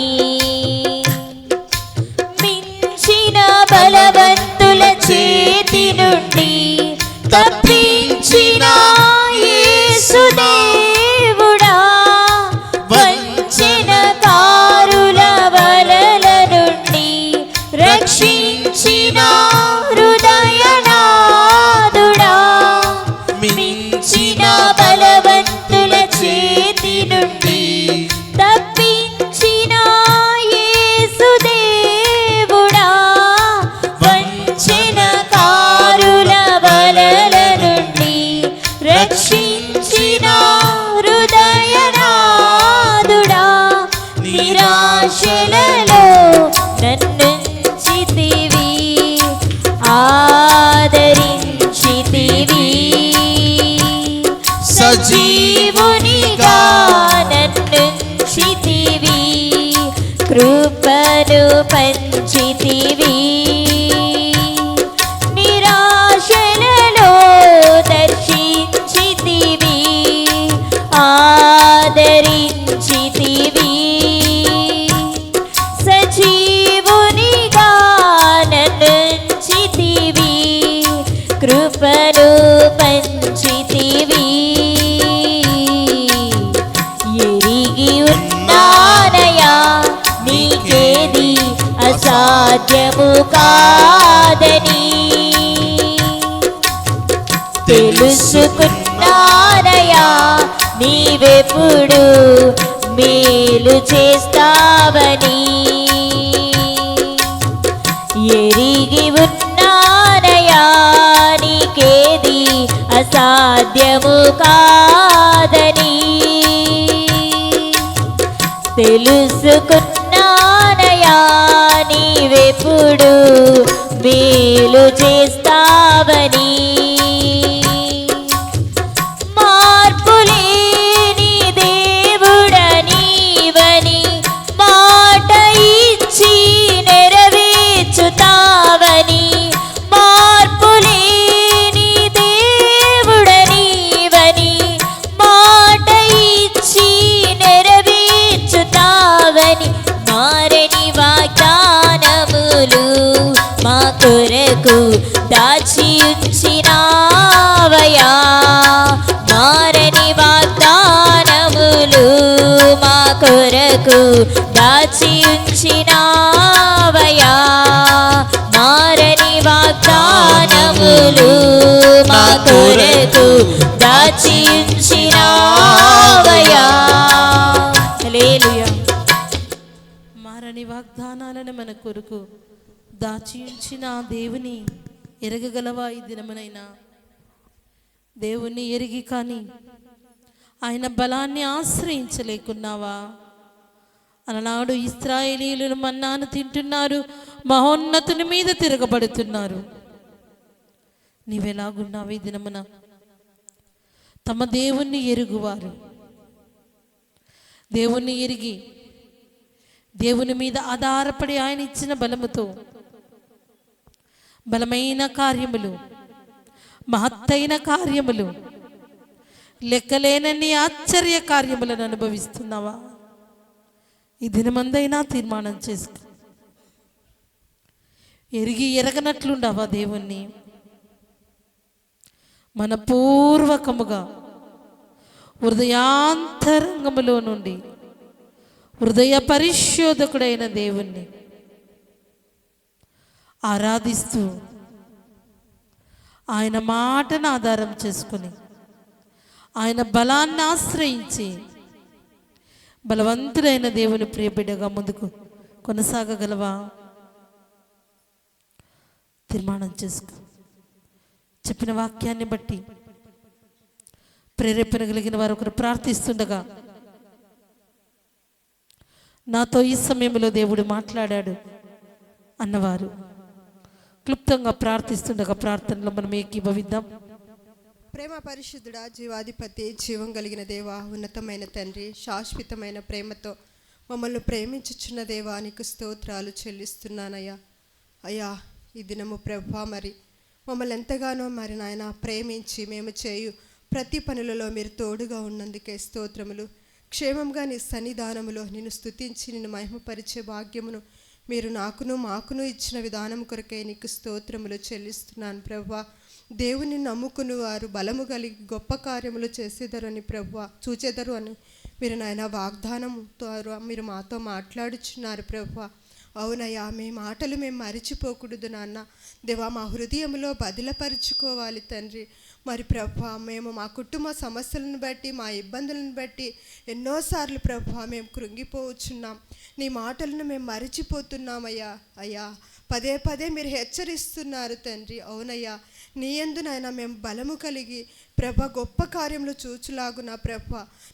మించిన బలవంతుల చేతి నుండి తప్పించిన యేసుదేవుడా, వంచనకారుల వలల నుండి రక్షించిన హృదయనాథుడా, మించిన బలవంతుల చేతి నుండి తప్పించిన యేసుదేవుడా, వంచనకారుల వలల నుండి రక్షించిన హృదయనాథుడా, నిరాశలలో నన్నుంచితివి, ఆదరించితివి. సజీవునిగా నన్నుంచితివి, కృపను పంచితివి. నిరాశలలో దర్శించితివి, ఆదరించితివి. సజీవునిగా నన్నుంచితివి, కృపను పంచితివి. ఎరిగి ఉన్నానయా నీకేది అసాధ్యము కాదని. తెలుసుకున్నానయా నీవెప్పుడు మేలు చేస్తావని. ఎరిగి ఉన్నానయా నీకేది అసాధ్యము కాదని. తెలుసుకున్నానయా నీవెప్పుడు మేలు చేస్తావని. మార్పులేని దేవుడనీవని మాట ఇచ్చి నెరవేర్చుతావని. మార్పులేని దేవుడనీవని మాట ఇచ్చి నెరవేర్చుతావని. మారని వాగ్దానములు మా కొరకు దాచి ఉంచినావయా. మారని వాగ్దానములు మా కొరకు దాచి ఉంచినావయా. మారని వాగ్దానములు మా కొరకు దాచి ఉంచినావయా. హల్లెలూయా. మారని వాగ్దానాలను మన కొరకు దాచి ఉంచిన దేవుని ఎరగగలవా? ఈ దినమునైనా దేవుణ్ణి ఎరిగి కానీ ఆయన బలాన్ని ఆశ్రయించలేకున్నావా? అలనాడు ఇశ్రాయేలీయులు మన్నాను తింటున్నారు, మహోన్నతుని మీద తిరగబడుతున్నారు. నీవెలాగున్నావు ఈ దినమున? తమ దేవుణ్ణి ఎరుగువారు, దేవుణ్ణి ఎరిగి దేవుని మీద ఆధారపడి ఆయన ఇచ్చిన బలముతో బలమైన కార్యములు, మహత్తైన కార్యములు, లెక్కలేనన్ని ఆశ్చర్య కార్యములను అనుభవిస్తున్నావా? ఈ దినమందైనా తీర్మానం చేసుకో. ఎరిగి ఎరగనట్లుండవా దేవుణ్ణి? మనపూర్వకముగా హృదయాంతరంగములో నుండి హృదయ పరిశోధకుడైన దేవుణ్ణి ఆరాధిస్తూ ఆయన మాటను ఆధారం చేసుకుని ఆయన బలాన్ని ఆశ్రయించి బలవంతుడైన దేవుని ప్రియబిడ్డగా ముందుకు కొనసాగగలవా? తీర్మానం చేసుకో. చెప్పిన వాక్యాన్ని బట్టి ప్రేరేపణ కలిగిన వారు ఒకరు ప్రార్థిస్తుండగా నాతో ఈ సమయంలో దేవుడు మాట్లాడాడు అన్నవారు క్లుప్తంగా ప్రార్థిస్తుండగా ప్రార్థనలో మనం ఏకీభవిద్దాం. ప్రేమ పరిశుద్ధుడా, జీవాధిపతి, జీవం కలిగిన దేవా, ఉన్నతమైన తండ్రి, శాశ్వతమైన ప్రేమతో మమ్మల్ని ప్రేమించుచున్న దేవా, నీకు స్తోత్రాలు చెల్లిస్తున్నానయ్యా. అయ్యా, ఈ దినము ప్రభా మరి మమ్మల్ని ఎంతగానో మరి నాయన ప్రేమించి మేము చేయు ప్రతి పనులలో మీరు తోడుగా ఉన్నందుకే స్తోత్రములు. క్షేమంగా నీ సన్నిధానములో నిన్ను స్తుతించి నిన్ను మహిమపరిచే భాగ్యమును మీరు నాకును మాకును ఇచ్చిన విధానం కొరకే నీకు స్తోత్రములు చెల్లిస్తున్నాను ప్రభా. దేవుని నమ్ముకుని వారు బలము కలిగి గొప్ప కార్యములు చేసేదరని ప్రభా చూచేదరు అని మీరు నాయన వాగ్దానం ద్వారా మీరు మాతో మాట్లాడుచున్నారు ప్రభా. అవునయ్యా, మీ మాటలు మేము మరిచిపోకూడదు నాన్న దేవా. మా హృదయంలో బదిలపరుచుకోవాలి తండ్రి. మరి ప్రభా, మేము మా కుటుంబ సమస్యలను బట్టి మా ఇబ్బందులను బట్టి ఎన్నోసార్లు ప్రభా మేము కృంగిపోవచ్చున్నాం. నీ మాటలను మేము మరిచిపోతున్నామయ్యా. అయ్యా, పదే పదే మీరు హెచ్చరిస్తున్నారు తండ్రి. అవునయ్యా, నీ యందు నాయన మేము బలము కలిగి ప్రభ గొప్ప కార్యములు చూచులాగున ప్రభ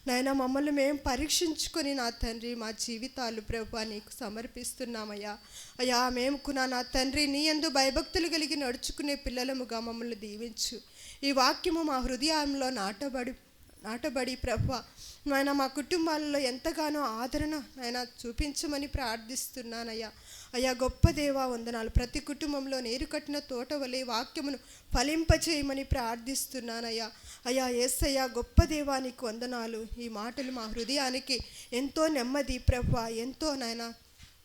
నాయన మమ్మల్ని మేము పరీక్షించుకొని నా తండ్రి మా జీవితాలు ప్రభ నీకు సమర్పిస్తున్నామయ్యా. అయ్యా, మేము నా తండ్రి నీ యందు భయభక్తులు కలిగి నడుచుకునే పిల్లలముగా మమ్మల్ని దీవించు. ఈ వాక్యము మా హృదయంలో నాటబడి ప్రభ నాయన మా కుటుంబాలలో ఎంతగానో ఆదరణ నాయన చూపించమని ప్రార్థిస్తున్నానయ్యా. అయ్యా, గొప్ప దేవా వందనాలు. ప్రతి కుటుంబంలో నీరు కట్టిన తోట వలె వాక్యమును ఫలింపచేయమని ప్రార్థిస్తున్నానయ్యా. అయ్యా యేసయ్యా, గొప్ప దేవానికి వందనాలు. ఈ మాటలు మా హృదయానికి ఎంతో నెమ్మది ప్రభా, ఎంతో నాయన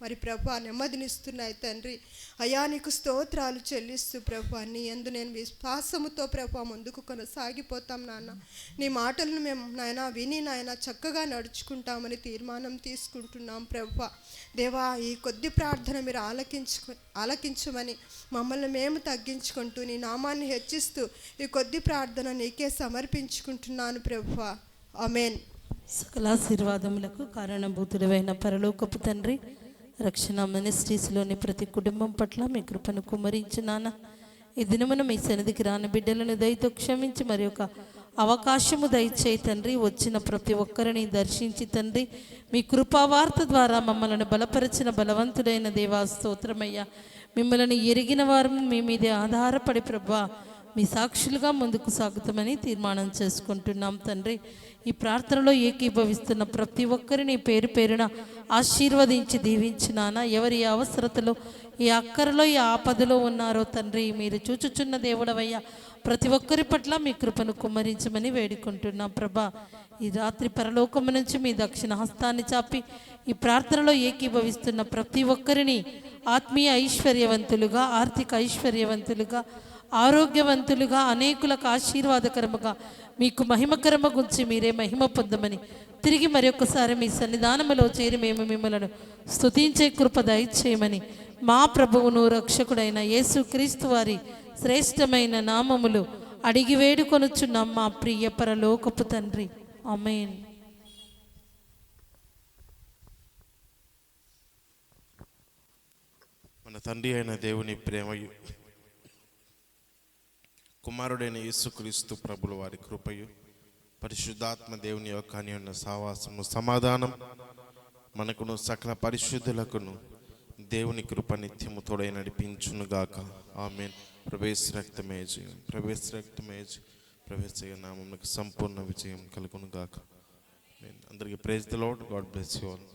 మరి ప్రభా నెమ్మదినిస్తున్నాయి తండ్రి. అయ్యా, నీకు స్తోత్రాలు చెల్లిస్తూ ప్రభా నీ యందు నేను విశ్వాసముతో ప్రభా ముందుకు కొనసాగిపోతాం నాన్న. నీ మాటలను మేము నాయన విని నాయన చక్కగా నడుచుకుంటామని తీర్మానం తీసుకుంటున్నాం ప్రభా. దేవా, ఈ కొద్ది ప్రార్థన మీరు ఆలకించమని మమ్మల్ని మేము తగ్గించుకుంటూ నీ నామాన్ని హెచ్చిస్తూ ఈ కొద్ది ప్రార్థన నీకే సమర్పించుకుంటున్నాను ప్రభా. ఆమేన్. సకల ఆశీర్వాదములకు కారణభూతుడైన పరలోకపు తండ్రి, రక్షణ మినిస్ట్రీస్లోని ప్రతి కుటుంబం పట్ల మీ కృపను కుమ్మరించినాన. ఈ దినమున మీ సన్నిధికి రాని బిడ్డలను దయతో క్షమించి మరి ఒక అవకాశము దయచేయి తండ్రి. వచ్చిన ప్రతి ఒక్కరిని దర్శించి తండ్రి మీ కృపావార్త ద్వారా మమ్మల్ని బలపరిచిన బలవంతుడైన దేవా స్తోత్రమయ్యా. మిమ్మల్ని ఎరిగిన వారు మీ మీదే ఆధారపడి ప్రభా మీ సాక్షులుగా ముందుకు సాగుతామని తీర్మానం చేసుకుంటున్నాం తండ్రి. ఈ ప్రార్థనలో ఏకీభవిస్తున్న ప్రతి ఒక్కరిని పేరు పేరున ఆశీర్వదించి దీవించినానా. ఎవరి అవసరతలో ఈ అక్కరలో ఈ ఆపదలో ఉన్నారో తండ్రి మీరు చూచుచున్న దేవుడవయ్యా. ప్రతి ఒక్కరి పట్ల మీ కృపను కుమ్మరించమని వేడుకుంటున్నాం ప్రభా. ఈ రాత్రి పరలోకము నుంచి మీ దక్షిణ హస్తాన్ని చాపి ఈ ప్రార్థనలో ఏకీభవిస్తున్న ప్రతి ఒక్కరిని ఆత్మీయ ఐశ్వర్యవంతులుగా, ఆర్థిక ఐశ్వర్యవంతులుగా, ఆరోగ్యవంతులుగా, అనేకులకు ఆశీర్వాదకరముగా మీకు మహిమకరమ గురించి మీరే మహిమ పొందమని తిరిగి మరొకసారి మీ సన్నిధానములో చేరి మేము మిమ్మల్ని స్తుతించే కృప దయచేయమని మా ప్రభువును రక్షకుడైన యేసుక్రీస్తు వారి శ్రేష్టమైన నామములు అడిగి వేడుకొనుచున్నాం మా ప్రియ పరలోకపు తండ్రి. ఆమేన్. మన తండ్రి అయిన దేవుని ప్రేమయు కుమారుడైన యేసుక్రీస్తు ప్రభుల వారి కృపయు పరిశుద్ధాత్మ దేవుని యొక్క అన్యోన్య సావాసము సమాధానం మనకును సకల పరిశుద్ధులకును దేవుని కృప నిత్యము తోడై నడిపించునుగాక. ఆమేన్. ప్రవేశ రక్తమే జయం, ప్రవేశ రక్తమే జయం, ప్రవేశ నామమునకు సంపూర్ణ విజయం కలుగునుగాక. అందరికీ praise the Lord. God bless you all.